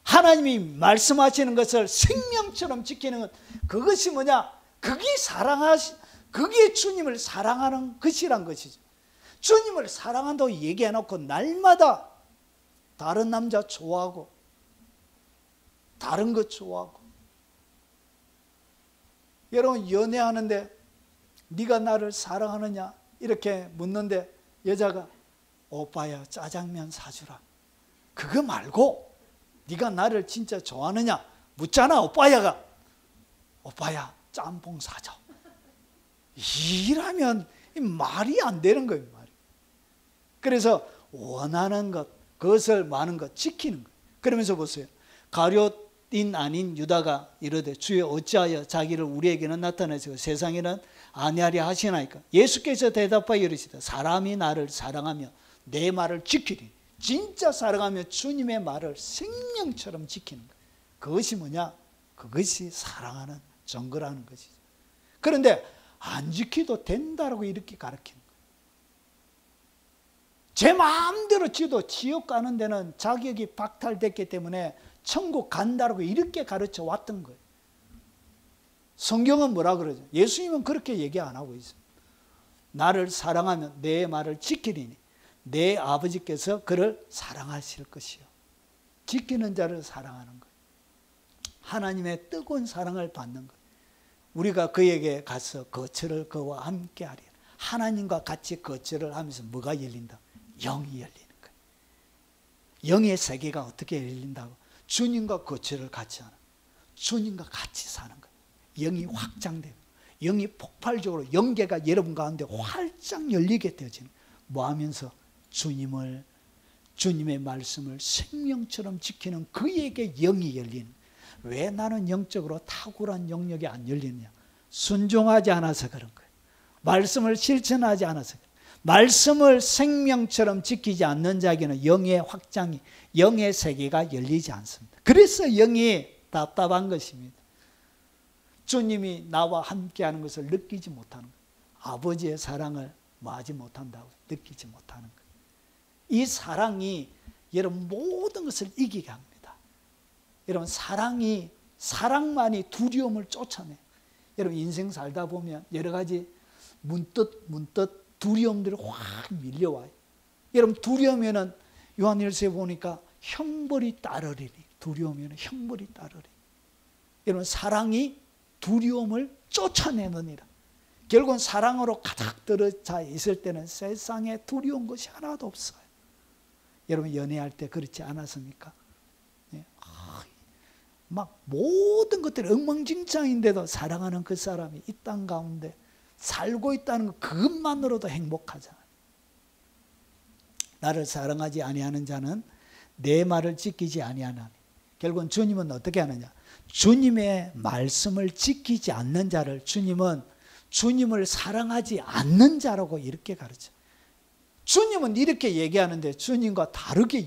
[SPEAKER 1] 하나님이 말씀하시는 것을 생명처럼 지키는 것, 그것이 뭐냐? 그게 주님을 사랑하는 것이란 것이죠. 주님을 사랑한다고 얘기해놓고 날마다 다른 남자 좋아하고 다른 것 좋아하고. 여러분, 연애하는데 네가 나를 사랑하느냐 이렇게 묻는데 여자가 오빠야 짜장면 사주라. 그거 말고 네가 나를 진짜 좋아하느냐 묻잖아. 오빠야가 오빠야 짬뽕 사줘. 이라면 말이 안 되는 거예요. 말이. 그래서 원하는 것, 그것을 많은 것 지키는 거예요. 그러면서 보세요. 가룟인 아닌 유다가 이르되 주여 어찌하여 자기를 우리에게는 나타내시고 세상에는 아니하리 하시나이까. 예수께서 대답하여 이르시되 사람이 나를 사랑하며 내 말을 지키리니. 진짜 사랑하면 주님의 말을 생명처럼 지키는 거예요. 그것이 뭐냐? 그것이 사랑하는 증거라는 것이죠. 그런데 안 지켜도 된다라고 이렇게 가르치는 거예요. 제 마음대로 지도 지옥 가는 데는 자격이 박탈됐기 때문에 천국 간다라고 이렇게 가르쳐 왔던 거예요. 성경은 뭐라 그러죠? 예수님은 그렇게 얘기 안 하고 있습니다. 나를 사랑하면 내 말을 지키리니 내 아버지께서 그를 사랑하실 것이요. 지키는 자를 사랑하는 거예요. 하나님의 뜨거운 사랑을 받는 거예요. 우리가 그에게 가서 거처를 그와 함께 하리라. 하나님과 같이 거처를 하면서 뭐가 열린다? 영이 열리는 거예요. 영의 세계가 어떻게 열린다고? 주님과 거처를 같이 하는, 주님과 같이 사는 거예요. 영이 확장되고 영이 폭발적으로 영계가 여러분 가운데 활짝 열리게 되어지는, 뭐 하면서 주님의 말씀을 생명처럼 지키는 그에게 영이 열리는. 왜 나는 영적으로 탁월한 영역이 안 열리느냐? 순종하지 않아서 그런 거예요. 말씀을 실천하지 않아서 그래요. 말씀을 생명처럼 지키지 않는 자에게는 영의 확장이, 영의 세계가 열리지 않습니다. 그래서 영이 답답한 것입니다. 주님이 나와 함께하는 것을 느끼지 못하는 거예요. 아버지의 사랑을 뭐하지 못한다고, 느끼지 못하는 거예요. 이 사랑이 여러분 모든 것을 이기게 합니다. 여러분 사랑만이 두려움을 쫓아내요. 여러분 인생 살다 보면 여러 가지 문득 두려움들이 확 밀려와요. 여러분 두려우면은 요한일서에 보니까 형벌이 따르리니, 두려우면 형벌이 따르리. 여러분 사랑이 두려움을 쫓아내느니라. 결국은 사랑으로 가득 들어차 있을 때는 세상에 두려운 것이 하나도 없어요. 여러분 연애할 때 그렇지 않았습니까? 막 모든 것들이 엉망진창인데도 사랑하는 그 사람이 이 땅 가운데 살고 있다는 것, 그것만으로도 행복하잖아요. 나를 사랑하지 아니하는 자는 내 말을 지키지 아니하나니. 결국은 주님은 어떻게 하느냐? 주님의 말씀을 지키지 않는 자를 주님은 주님을 사랑하지 않는 자라고 이렇게 가르쳐요. 주님은 이렇게 얘기하는데 주님과 다르게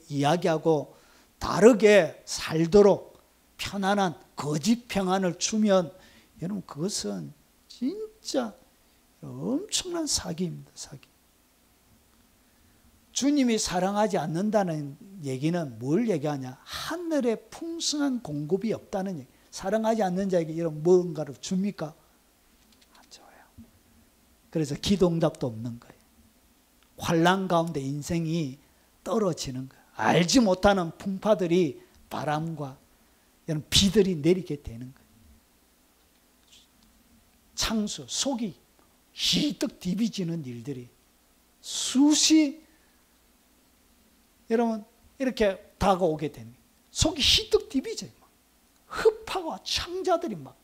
[SPEAKER 1] 이야기하고 다르게 살도록 편안한 거짓 평안을 주면 여러분 그것은 진짜 엄청난 사기입니다. 사기. 주님이 사랑하지 않는다는 얘기는 뭘 얘기하냐? 하늘에 풍성한 공급이 없다는 얘기. 사랑하지 않는 자에게 이런 뭔가를 줍니까? 안 줘요. 그래서 기도응답도 없는 거예요. 환난 가운데 인생이 떨어지는 거예요. 알지 못하는 풍파들이 바람과 이런 비들이 내리게 되는 거예요. 창수, 속이 희떡 디비지는 일들이 수시 여러분 이렇게 다가오게 됩니다. 속이 희떡 디비져요. 흡하고 창자들이 막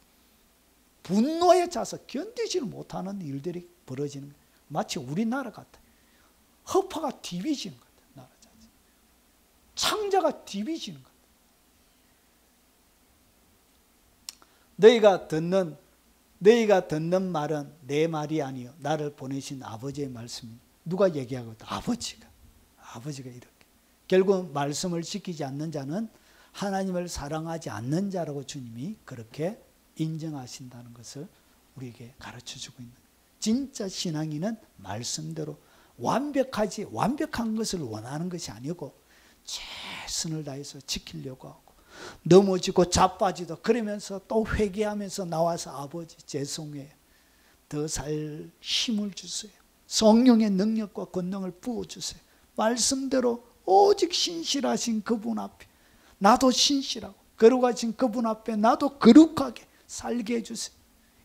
[SPEAKER 1] 분노에 차서 견디지를 못하는 일들이 벌어지는 거예요. 마치 우리나라 같아요. 흡하가 디비지는 것 같아요. 나라 자체. 창자가 디비지는 것 같아요. 너희가 듣는 말은 내 말이 아니요 나를 보내신 아버지의 말씀입니다. 누가 얘기하고 있다? 아버지가 이렇게. 결국 말씀을 지키지 않는 자는 하나님을 사랑하지 않는 자라고 주님이 그렇게 인정하신다는 것을 우리에게 가르쳐주고 있는 거예요. 진짜 신앙인은 말씀대로 완벽한 것을 원하는 것이 아니고 최선을 다해서 지키려고 하고 넘어지고 자빠지도 그러면서 또 회개하면서 나와서 아버지 죄송해요. 더 살 힘을 주세요. 성령의 능력과 권능을 부어주세요. 말씀대로 오직 신실하신 그분 앞에 나도 신실하고 거룩하신 그분 앞에 나도 거룩하게 살게 해주세요.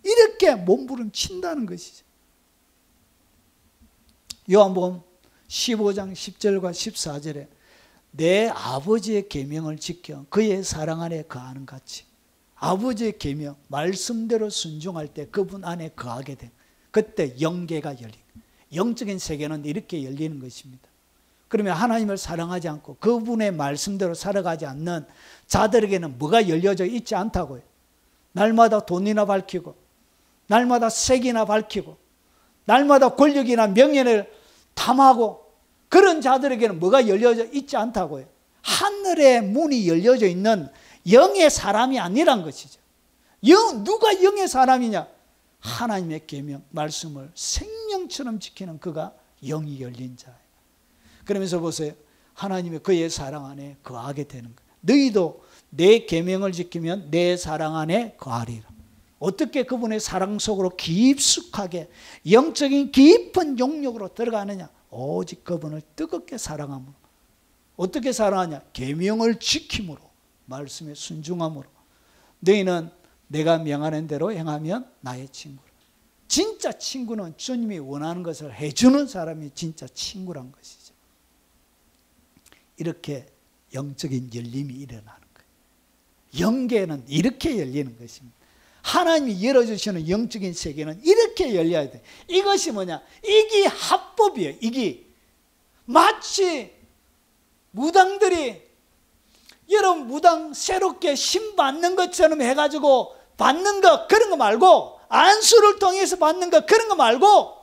[SPEAKER 1] 이렇게 몸부림친다는 것이죠. 요한복음 15장 10절과 14절에 내 아버지의 계명을 지켜 그의 사랑 안에 거하는 같이 아버지의 계명 말씀대로 순종할 때 그분 안에 거하게 된 그때 영계가 열리고 영적인 세계는 이렇게 열리는 것입니다. 그러면 하나님을 사랑하지 않고 그분의 말씀대로 살아가지 않는 자들에게는 뭐가 열려져 있지 않다고요. 날마다 돈이나 밝히고 날마다 색이나 밝히고 날마다 권력이나 명예를 탐하고 그런 자들에게는 뭐가 열려져 있지 않다고요. 하늘의 문이 열려져 있는 영의 사람이 아니란 것이죠. 누가 영의 사람이냐? 하나님의 계명, 말씀을 생명처럼 지키는 그가 영이 열린 자예요. 그러면서 보세요. 하나님의 그의 사랑 안에 거하게 되는 거예요. 너희도 내 계명을 지키면 내 사랑 안에 거하리라. 어떻게 그분의 사랑 속으로 깊숙하게 영적인 깊은 영역으로 들어가느냐? 오직 그분을 뜨겁게 사랑함으로. 어떻게 사랑하냐? 계명을 지킴으로, 말씀에 순종함으로. 너희는 내가 명하는 대로 행하면 나의 친구라. 진짜 친구는 주님이 원하는 것을 해주는 사람이 진짜 친구란 것이죠. 이렇게 영적인 열림이 일어나는 거예요. 영계는 이렇게 열리는 것입니다. 하나님이 열어주시는 영적인 세계는 이렇게 열려야 돼. 이것이 뭐냐? 이게 합법이에요. 이게 마치 무당들이 여러분 무당 새롭게 신 받는 것처럼 해가지고 받는 거 그런 거 말고, 안수를 통해서 받는 거 그런 거 말고,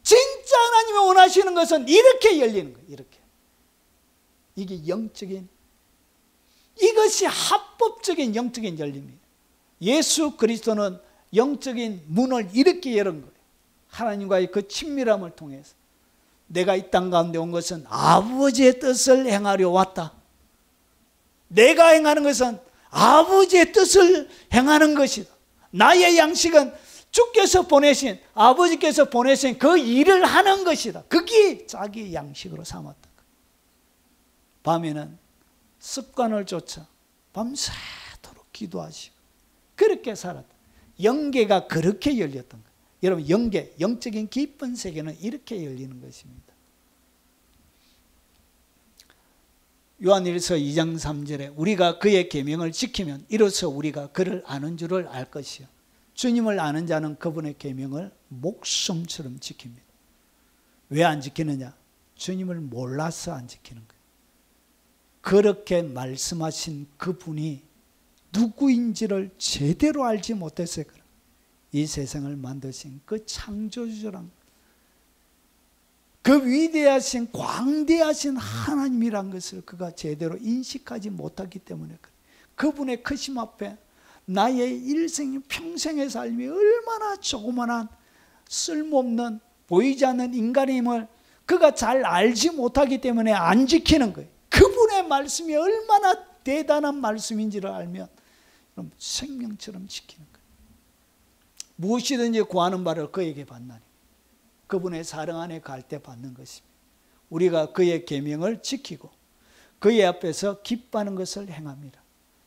[SPEAKER 1] 진짜 하나님이 원하시는 것은 이렇게 열리는 거예요. 이렇게. 이게 영적인, 이것이 합법적인 영적인 열림이에요. 예수 그리스도는 영적인 문을 이렇게 열은 거예요. 하나님과의 그 친밀함을 통해서. 내가 이 땅 가운데 온 것은 아버지의 뜻을 행하려 왔다. 내가 행하는 것은 아버지의 뜻을 행하는 것이다. 나의 양식은 주께서 보내신, 아버지께서 보내신 그 일을 하는 것이다. 그게 자기 양식으로 삼았다. 밤에는 습관을 쫓아 밤새도록 기도하시고 그렇게 살았다. 영계가 그렇게 열렸던 거예요. 여러분, 영계, 영적인 깊은 세계는 이렇게 열리는 것입니다. 요한일서 2장 3절에 우리가 그의 계명을 지키면 이로써 우리가 그를 아는 줄을 알 것이요. 주님을 아는 자는 그분의 계명을 목숨처럼 지킵니다. 왜 안 지키느냐? 주님을 몰라서 안 지키는 거예요. 그렇게 말씀하신 그분이 누구인지를 제대로 알지 못했어요. 이 세상을 만드신 그 창조주랑 그 위대하신 광대하신 하나님이란 것을 그가 제대로 인식하지 못하기 때문에 그분의 크심 앞에 나의 일생 평생의 삶이 얼마나 조그만한 쓸모없는 보이지 않는 인간임을 그가 잘 알지 못하기 때문에 안 지키는 거예요. 그분의 말씀이 얼마나 대단한 말씀인지를 알면 그럼 생명처럼 지키는 거예요. 무엇이든지 구하는 바를 그에게 받나니 그분의 사랑 안에 갈 때 받는 것입니다. 우리가 그의 계명을 지키고 그의 앞에서 기뻐하는 것을 행합니다.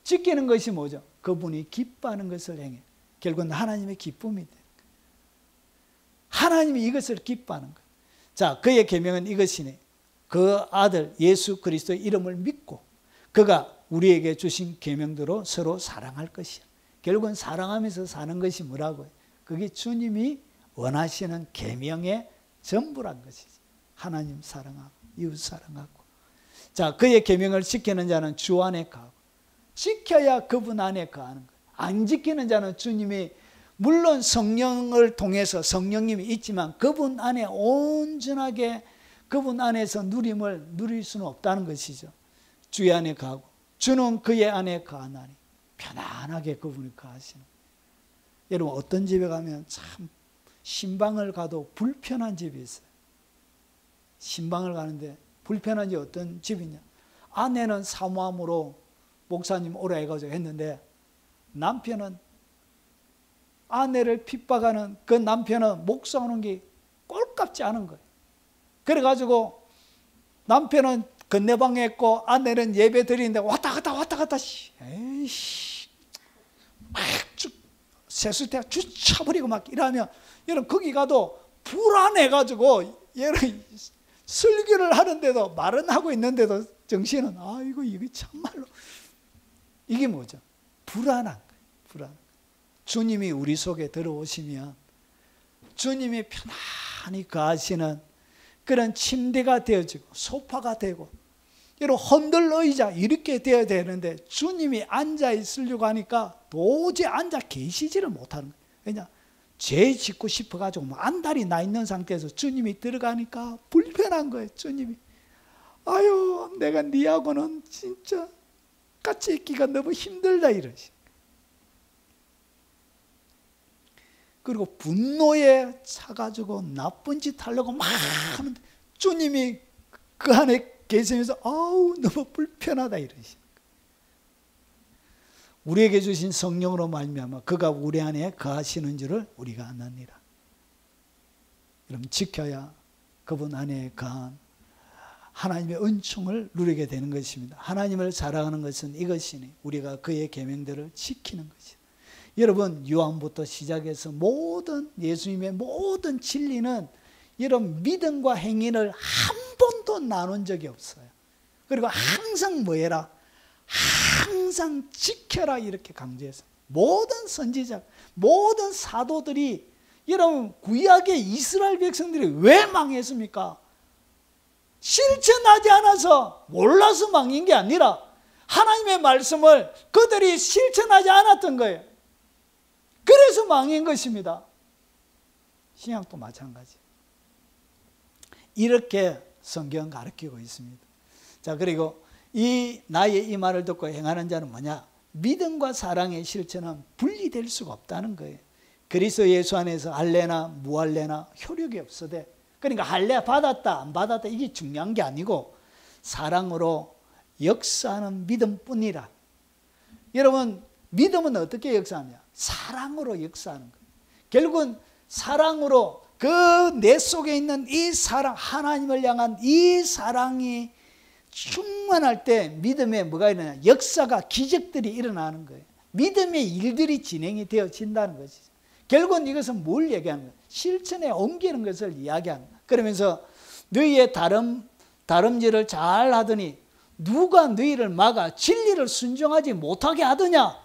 [SPEAKER 1] 지키는 것이 뭐죠? 그분이 기뻐하는 것을 행해. 결국은 하나님의 기쁨이 돼요. 하나님이 이것을 기뻐하는 거예요. 자, 그의 계명은 이것이네. 그 아들 예수 그리스도의 이름을 믿고 그가 우리에게 주신 계명대로 서로 사랑할 것이야. 결국은 사랑하면서 사는 것이 뭐라고요? 그게 주님이 원하시는 계명의 전부란 것이지. 하나님 사랑하고 이웃 사랑하고. 자, 그의 계명을 지키는 자는 주 안에 거하고 지켜야 그분 안에 거하는 거예요. 안 지키는 자는 주님이 물론 성령을 통해서 성령님이 있지만 그분 안에 온전하게 그분 안에서 누림을 누릴 수는 없다는 것이죠. 주의 안에 거하고 주는 그의 안에 거하나니 편안하게 그분이 거하시는. 여러분, 어떤 집에 가면 참 신방을 가도 불편한 집이 있어요. 신방을 가는데 불편한 집이 어떤 집이냐? 아내는 사모함으로 목사님 오라 해가지고 했는데 남편은 아내를 핍박하는 그 남편은 목사 오는 게 꼴값지 않은 거예요. 그래가지고 남편은 건네방에 있고 아내는 예배 드리는데 왔다 갔다 에이씨 막 세수대가 주쳐버리고 막 이러면 여러분 거기 가도 불안해가지고 여러분 설교를 하는데도 말은 하고 있는데도 정신은 아이고 이게 참말로 이게 뭐죠? 불안한 거예요. 불안. 주님이 우리 속에 들어오시면 주님이 편안히 거하시는 그런 침대가 되어지고 소파가 되고 여러분 흔들 의자 이렇게 되어야 되는데 주님이 앉아 있으려고 하니까 도저히 앉아 계시지를 못하는 거예요. 왜냐? 죄 짓고 싶어가지고 안달이 나 있는 상태에서 주님이 들어가니까 불편한 거예요. 주님이 아유 내가 니하고는 진짜 같이 있기가 너무 힘들다 이러시. 그리고 분노에 차가지고 나쁜 짓 하려고 막 하는데 주님이 그 안에 계시면서 아우 너무 불편하다 이러시. 우리에게 주신 성령으로 말미암아 그가 우리 안에 거하시는 줄을 우리가 아느니라. 여러분 지켜야 그분 안에 거한 하나님의 은총을 누리게 되는 것입니다. 하나님을 사랑하는 것은 이것이니 우리가 그의 계명들을 지키는 것이다. 여러분 요한부터 시작해서 모든 예수님의 모든 진리는 이런 믿음과 행위를 한 번도 나눈 적이 없어요. 그리고 항상 뭐 해라? 항상 지켜라 이렇게 강조해서 모든 선지자, 모든 사도들이 여러분 구약의 이스라엘 백성들이 왜 망했습니까? 실천하지 않아서 몰라서 망한 게 아니라 하나님의 말씀을 그들이 실천하지 않았던 거예요. 그래서 망한 것입니다. 신약도 마찬가지. 이렇게 성경은 가르치고 있습니다. 자, 그리고 나의 이 말을 듣고 행하는 자는 뭐냐? 믿음과 사랑의 실천은 분리될 수가 없다는 거예요. 그리스도 예수 안에서 할례나 무할례나 효력이 없어도, 그러니까 할례 받았다 안 받았다 이게 중요한 게 아니고 사랑으로 역사하는 믿음뿐이라. 여러분 믿음은 어떻게 역사하냐? 사랑으로 역사하는 거예요. 결국은 사랑으로 그 내 속에 있는 이 사랑, 하나님을 향한 이 사랑이 충만할 때 믿음에 뭐가 일어나냐? 역사가, 기적들이 일어나는 거예요. 믿음의 일들이 진행이 되어진다는 것이죠. 결국은 이것은 뭘 얘기하는 거예요? 실천에 옮기는 것을 이야기하는 거예요. 그러면서 너희의 다름질을 잘 하더니 누가 너희를 막아 진리를 순종하지 못하게 하더냐?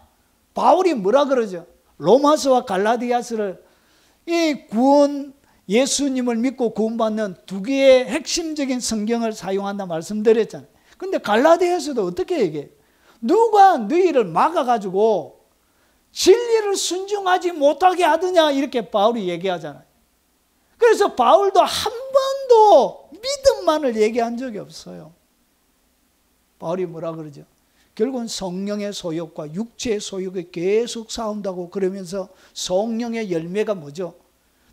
[SPEAKER 1] 바울이 뭐라 그러죠? 로마서와 갈라디아서를 이 구원, 예수님을 믿고 구원받는 두 개의 핵심적인 성경을 사용한다 말씀드렸잖아요. 근데 갈라디아서도 어떻게 얘기해요? 누가 너희를 막아가지고 진리를 순종하지 못하게 하더냐 이렇게 바울이 얘기하잖아요. 그래서 바울도 한 번도 믿음만을 얘기한 적이 없어요. 바울이 뭐라 그러죠? 결국은 성령의 소욕과 육체의 소욕이 계속 싸운다고 그러면서 성령의 열매가 뭐죠?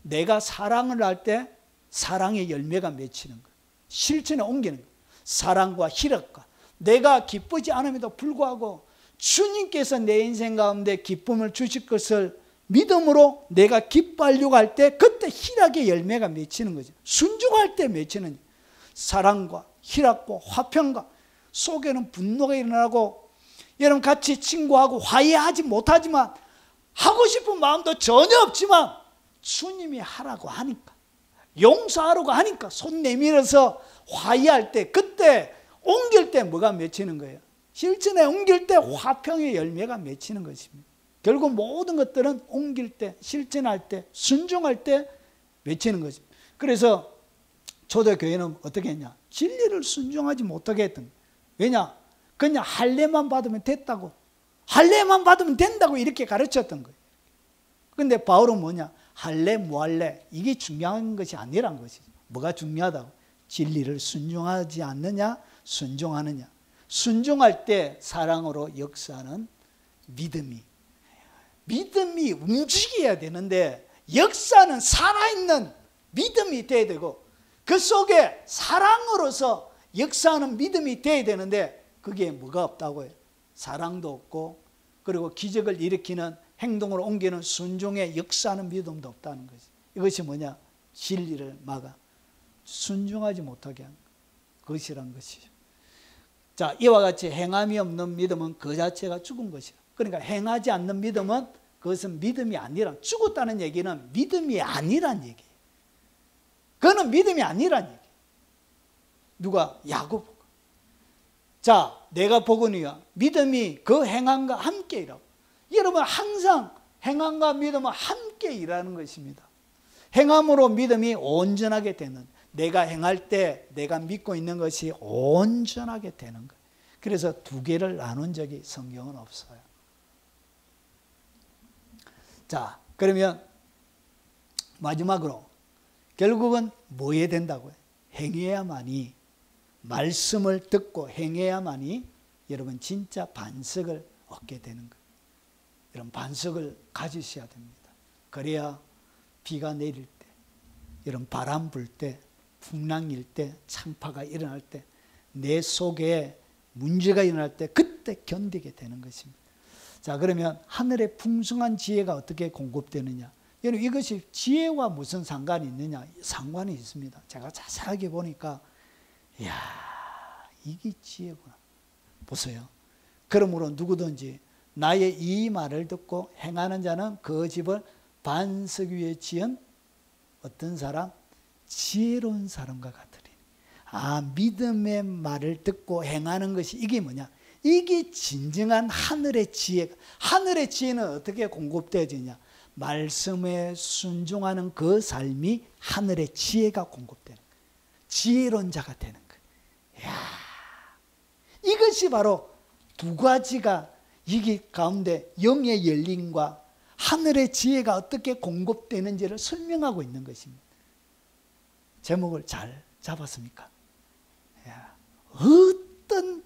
[SPEAKER 1] 내가 사랑을 할 때 사랑의 열매가 맺히는 거예요. 실천에 옮기는 거예요. 사랑과 희락과 내가 기쁘지 않음에도 불구하고 주님께서 내 인생 가운데 기쁨을 주실 것을 믿음으로 내가 기뻐하려고 할 때 그때 희락의 열매가 맺히는 거죠. 순종할 때 맺히는 사랑과 희락과 화평과 속에는 분노가 일어나고 여러분 같이 친구하고 화해하지 못하지만 하고 싶은 마음도 전혀 없지만 주님이 하라고 하니까 용서하라고 하니까 손 내밀어서 화해할 때 그때 옮길 때 뭐가 맺히는 거예요? 실천에 옮길 때 화평의 열매가 맺히는 것입니다. 결국 모든 것들은 옮길 때, 실천할 때, 순종할 때 맺히는 것입니다. 그래서 초대교회는 어떻게 했냐? 진리를 순종하지 못하게 했던 거예요. 왜냐? 그냥 할례만 받으면 됐다고, 할례만 받으면 된다고 이렇게 가르쳤던 거예요. 그런데 바울은 뭐냐? 할례, 무할례 이게 중요한 것이 아니란 것이죠. 뭐가 중요하다고? 진리를 순종하지 않느냐, 순종하느냐. 순종할 때 사랑으로 역사하는 믿음이 움직여야 되는데 역사는 살아있는 믿음이 돼야 되고 그 속에 사랑으로서 역사하는 믿음이 돼야 되는데 그게 뭐가 없다고요? 사랑도 없고 그리고 기적을 일으키는 행동으로 옮기는 순종에 역사하는 믿음도 없다는 거지. 이것이 뭐냐? 진리를 막아 순종하지 못하게 하는 것이란 것이죠. 자, 이와 같이 행함이 없는 믿음은 그 자체가 죽은 것이다. 그러니까 행하지 않는 믿음은 그것은 믿음이 아니라, 죽었다는 얘기는 믿음이 아니란 얘기예요. 그거는 믿음이 아니란 얘기예요. 누가? 야고보가. 자, 내가 보거니와 믿음이 그 행함과 함께 일하고. 여러분 항상 행함과 믿음은 함께 일하는 것입니다. 행함으로 믿음이 온전하게 되는, 내가 행할 때 내가 믿고 있는 것이 온전하게 되는 거예요. 그래서 두 개를 나눈 적이 성경은 없어요. 자, 그러면 마지막으로 결국은 뭐 해야 된다고요? 행해야만이, 말씀을 듣고 행해야만이 여러분 진짜 반석을 얻게 되는 거예요. 이런 반석을 가지셔야 됩니다. 그래야 비가 내릴 때, 이런 바람 불 때, 풍랑일 때, 창파가 일어날 때, 내 속에 문제가 일어날 때 그때 견디게 되는 것입니다. 자, 그러면 하늘의 풍성한 지혜가 어떻게 공급되느냐? 여러분, 이것이 지혜와 무슨 상관이 있느냐? 상관이 있습니다. 제가 자세하게 보니까 이야, 이게 지혜구나. 보세요. 그러므로 누구든지 나의 이 말을 듣고 행하는 자는 그 집을 반석 위에 지은 어떤 사람? 지혜로운 사람과 같으리니. 아, 믿음의 말을 듣고 행하는 것이 이게 뭐냐? 이게 진정한 하늘의 지혜. 하늘의 지혜는 어떻게 공급되어지냐? 말씀에 순종하는 그 삶이 하늘의 지혜가 공급되는 거예요. 지혜로운 자가 되는 거예요. 이야, 이것이 바로 두 가지가 이게 가운데 영의 열림과 하늘의 지혜가 어떻게 공급되는지를 설명하고 있는 것입니다. 제목을 잘 잡았습니까? 이야, 어떤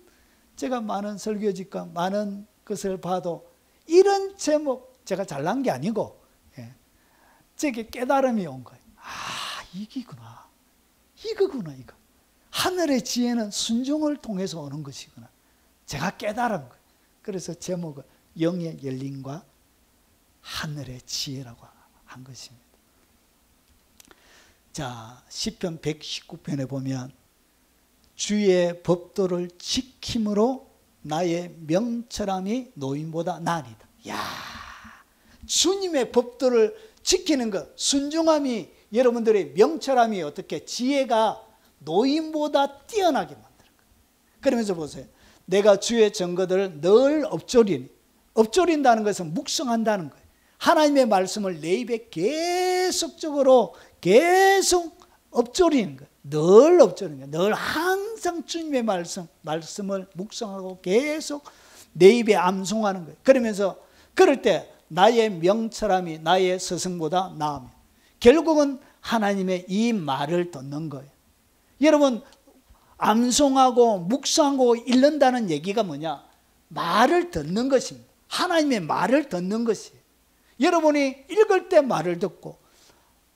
[SPEAKER 1] 제가 많은 설교집과 많은 것을 봐도 이런 제목 제가 잘난 게 아니고 제게 깨달음이 온 거예요. 아, 이기구나. 이거구나, 이거. 하늘의 지혜는 순종을 통해서 오는 것이구나. 제가 깨달은 거예요. 그래서 제목을 영의 열림과 하늘의 지혜라고 한 것입니다. 자, 시편 119편에 보면 주의 법도를 지킴으로 나의 명철함이 노인보다 나으리다. 야, 주님의 법도를 지키는 것, 순종함이 여러분들의 명철함이 어떻게 지혜가 노인보다 뛰어나게 만드는 거예요. 그러면서 보세요. 내가 주의 증거들을 늘 엎조리니. 엎조린다는 것은 묵상한다는 거예요. 하나님의 말씀을 내 입에 계속적으로 계속 엎조리는 거예요. 늘 엎조리는 거예요. 늘 항상 주님의 말씀을 묵상하고 계속 내 입에 암송하는 거예요. 그러면서 그럴 때 나의 명철함이 나의 스승보다 나으며 결국은 하나님의 이 말을 듣는 거예요. 여러분, 암송하고 묵상하고 읽는다는 얘기가 뭐냐? 말을 듣는 것입니다. 하나님의 말을 듣는 것이에요. 여러분이 읽을 때 말을 듣고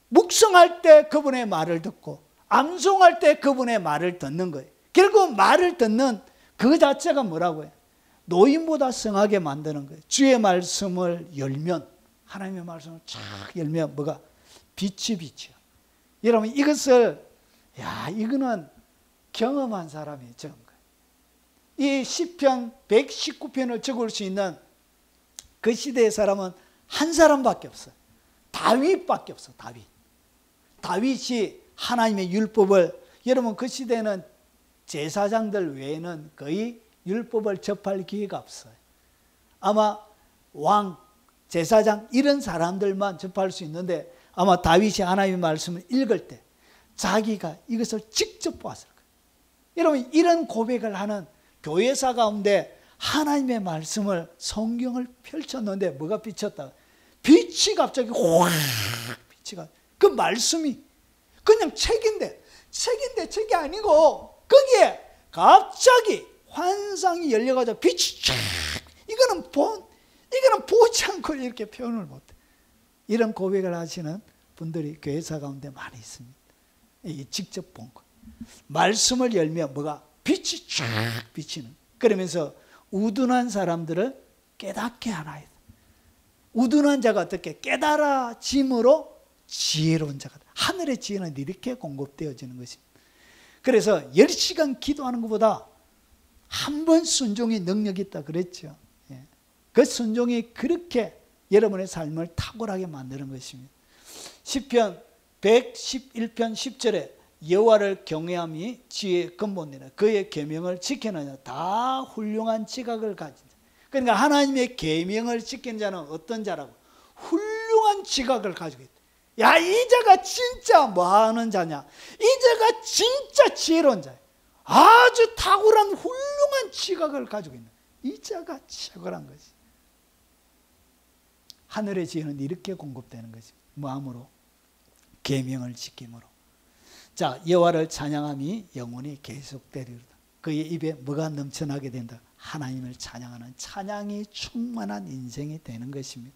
[SPEAKER 1] 묵상할 때 그분의 말을 듣고 암송할 때 그분의 말을 듣는 거예요. 결국 말을 듣는 그 자체가 뭐라고요? 노인보다 성하게 만드는 거예요. 주의 말씀을 열면, 하나님의 말씀을 쫙 열면 뭐가? 빛이 비치요. 여러분, 이것을 이거는 경험한 사람이 적은 거예요. 이 시편 119편을 적을 수 있는 그 시대의 사람은 한 사람밖에 없어요. 다윗밖에 없어. 다윗이 하나님의 율법을, 여러분 그 시대는 제사장들 외에는 거의 율법을 접할 기회가 없어요. 아마 왕, 제사장 이런 사람들만 접할 수 있는데 아마 다윗이 하나님의 말씀을 읽을 때 자기가 이것을 직접 보았을 거예요. 여러분, 이런 고백을 하는 교회사 가운데 하나님의 말씀을, 성경을 펼쳤는데 뭐가 비쳤다? 빛이 갑자기 확 비치가, 그 말씀이 그냥 책인데 책이 아니고 거기에 갑자기 환상이 열려가지고 빛이 쫙, 이거는 보지 않고 이렇게 표현을 못해. 이런 고백을 하시는 분들이 교회사 가운데 많이 있습니다. 이 직접 본 거. 말씀을 열면 뭐가? 빛이 쫙 비치는. 그러면서 우둔한 사람들을 깨닫게 하나이다. 우둔한 자가 어떻게? 깨달아짐으로 지혜로운 자가. 하늘의 지혜는 이렇게 공급되어지는 것입니다. 그래서 10시간 기도하는 것보다 한 번 순종이 능력이 있다 그랬죠. 그 순종이 그렇게 여러분의 삶을 탁월하게 만드는 것입니다. 시편 111편 10절에 여호와를 경외함이 지혜의 근본이라. 그의 계명을 지키느냐 다 훌륭한 지각을 가진 자. 그러니까 하나님의 계명을 지키는 자는 어떤 자라고? 훌륭한 지각을 가지고 있다. 야, 이 자가 진짜 뭐하는 자냐? 이 자가 진짜 지혜로운 자야. 아주 탁월한 훌륭한 지각을 가지고 있는 이 자가 탁월한 것이. 하늘의 지혜는 이렇게 공급되는 것입니다. 뭐함으로? 계명을 지킴으로. 자, 여호와를 찬양함이 영원히 계속되리로다. 그의 입에 뭐가 넘쳐나게 된다? 하나님을 찬양하는 찬양이 충만한 인생이 되는 것입니다.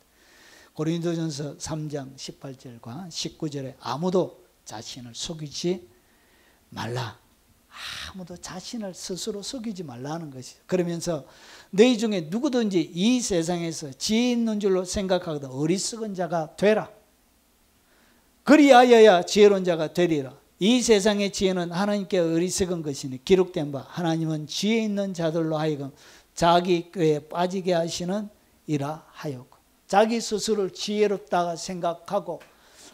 [SPEAKER 1] 고린도전서 3장 18절과 19절에 아무도 자신을 속이지 말라. 아무도 자신을 스스로 속이지 말라는 것이죠. 그러면서 너희 중에 누구든지 이 세상에서 지혜 있는 줄로 생각하거든 어리석은 자가 되라. 그리하여야 지혜로운 자가 되리라. 이 세상의 지혜는 하나님께 어리석은 것이니 기록된 바 하나님은 지혜 있는 자들로 하여금 자기 꾀에 빠지게 하시는 이라 하였고. 자기 스스로를 지혜롭다고 생각하고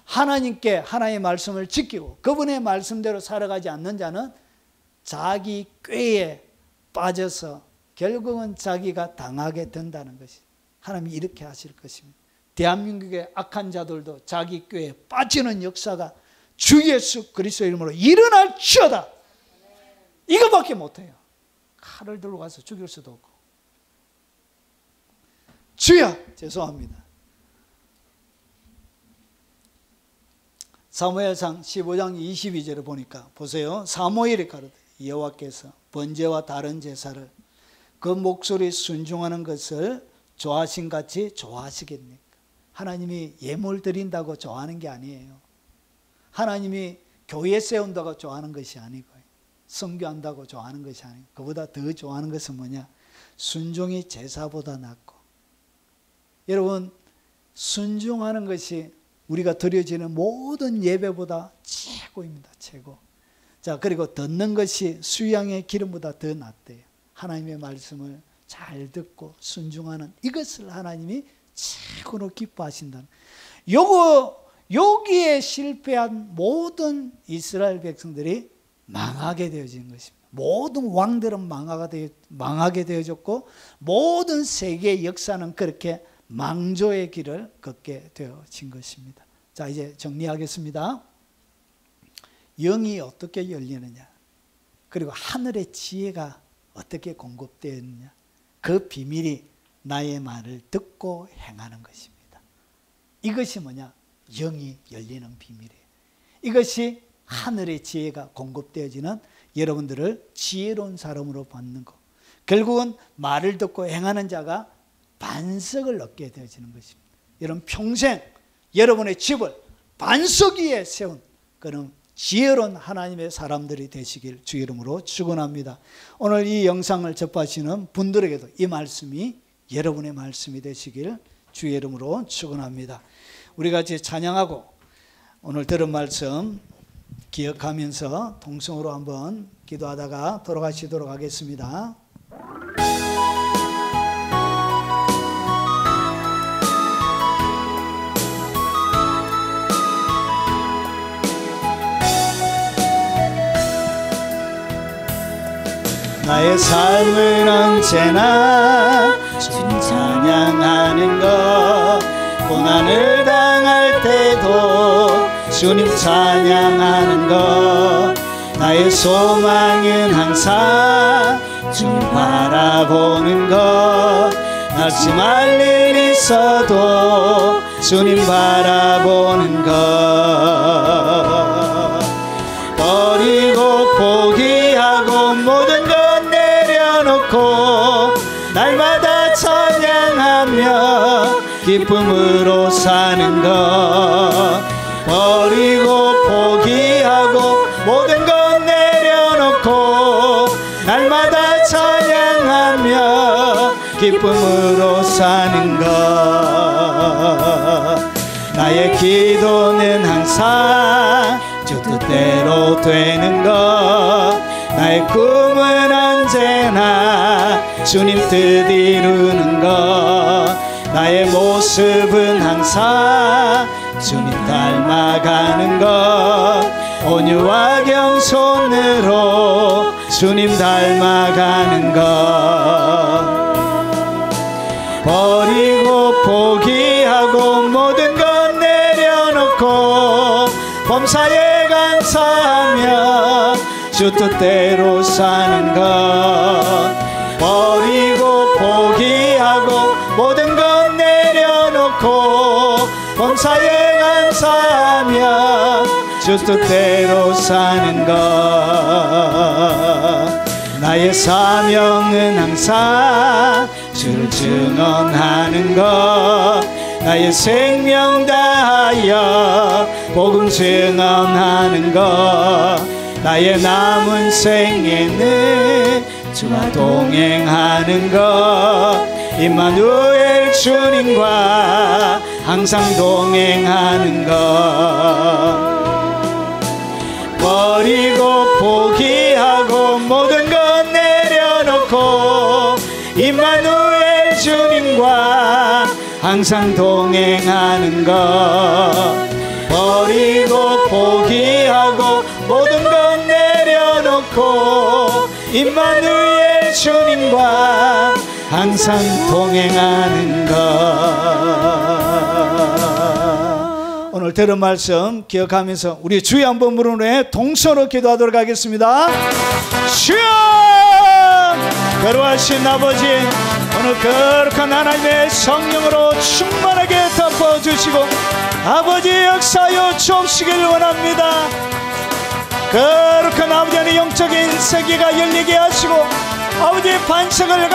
[SPEAKER 1] 하나님께 하나님의 말씀을 지키고 그분의 말씀대로 살아가지 않는 자는 자기 꾀에 빠져서 결국은 자기가 당하게 된다는 것이 하나님이 이렇게 하실 것입니다. 대한민국의 악한 자들도 자기 꾀에 빠지는 역사가 주 예수 그리스도 이름으로 일어날지어다. 이거밖에 못해요. 칼을 들고 가서 죽일 수도 없고. 주야, 죄송합니다. 사무엘상 15장 22절을 보니까 보세요. 사무엘이 가로되 여호와께서 번제와 다른 제사를 그 목소리 순종하는 것을 좋아하신같이 좋아하시겠습니까? 하나님이 예물 드린다고 좋아하는 게 아니에요. 하나님이 교회 세운다고 좋아하는 것이 아니고 선교한다고 좋아하는 것이 아니고 그보다 더 좋아하는 것은 뭐냐? 순종이 제사보다 낫고. 여러분, 순종하는 것이 우리가 드려지는 모든 예배보다 최고입니다. 최고. 자, 그리고 듣는 것이 수양의 기름보다 더 낫대요. 하나님의 말씀을 잘 듣고 순종하는 이것을 하나님이 최고로 기뻐하신다는. 여기에 실패한 모든 이스라엘 백성들이 망하게 되어진 것입니다. 모든 왕들은 망하게 되어졌고 모든 세계의 역사는 그렇게 망조의 길을 걷게 되어진 것입니다. 자, 이제 정리하겠습니다. 영이 어떻게 열리느냐, 그리고 하늘의 지혜가 어떻게 공급되었느냐, 그 비밀이 나의 말을 듣고 행하는 것입니다. 이것이 뭐냐? 영이 열리는 비밀이에요. 이것이 하늘의 지혜가 공급되어지는 여러분들을 지혜로운 사람으로 받는 것. 결국은 말을 듣고 행하는 자가 반석을 얻게 되어지는 것입니다. 여러분 평생 여러분의 집을 반석 위에 세운 그런 지혜로운 하나님의 사람들이 되시길 주 이름으로 축원합니다. 오늘 이 영상을 접하시는 분들에게도 이 말씀이 여러분의 말씀이 되시길 주 이름으로 축원합니다. 우리 같이 찬양하고 오늘 들은 말씀 기억하면서 동성으로 한번 기도하다가 돌아가시도록 하겠습니다. 나의 삶은 언제나 주님 찬양하는 것, 고난을 당할 때도 주님 찬양하는 것, 나의 소망은 항상 주님 바라보는 것, 낙심할 일 있어도 주님 바라보는 것, 버리고 포기하고 모든 것 내려놓고 날마다 찬양하며 기쁨으로 사는 것, 버리고 포기하고 모든 것 내려놓고 날마다 찬양하며 기쁨으로 사는 것, 나의 기도는 항상 주 뜻대로 되는 것, 나의 꿈은 언제나 주님 뜻 이루는 것, 나의 모습은 항상 주님 닮아가는 것, 온유와 겸손으로 주님 닮아가는 것, 버리고 포기하고 모든 것 내려놓고 범사에 감사하며 주 뜻대로 사는 것, 버리고 포기하고 모든 것 내려놓고 범사에 감사하며 주 뜻대로 사는 것. 나의 사명은 항상 주를 증언하는 것. 나의 생명 다하여 복음 증언하는 것. 나의 남은 생에는 주와 동행하는 것. 임마누엘 주님과 항상 동행하는 것. 버리고 포기하고 모든 것 내려놓고 임마누엘 주님과 항상 동행하는 것. 버리고 포기하고 모든 것 내려놓고 임마누엘 주님과 항상 동행하는 것. 오늘 들은 말씀 기억하면서 우리 주여 한번 부른 후에 동서로 기도하도록 하겠습니다. 주여! 거룩하신 아버지, 오늘 거룩한 하나님의 성령으로 충만하게 덮어주시고 아버지의 역사여 주옵시길 원합니다. 거룩한 아버지 안에 영적인 세계가 열리게 하시고 아버지의 반석을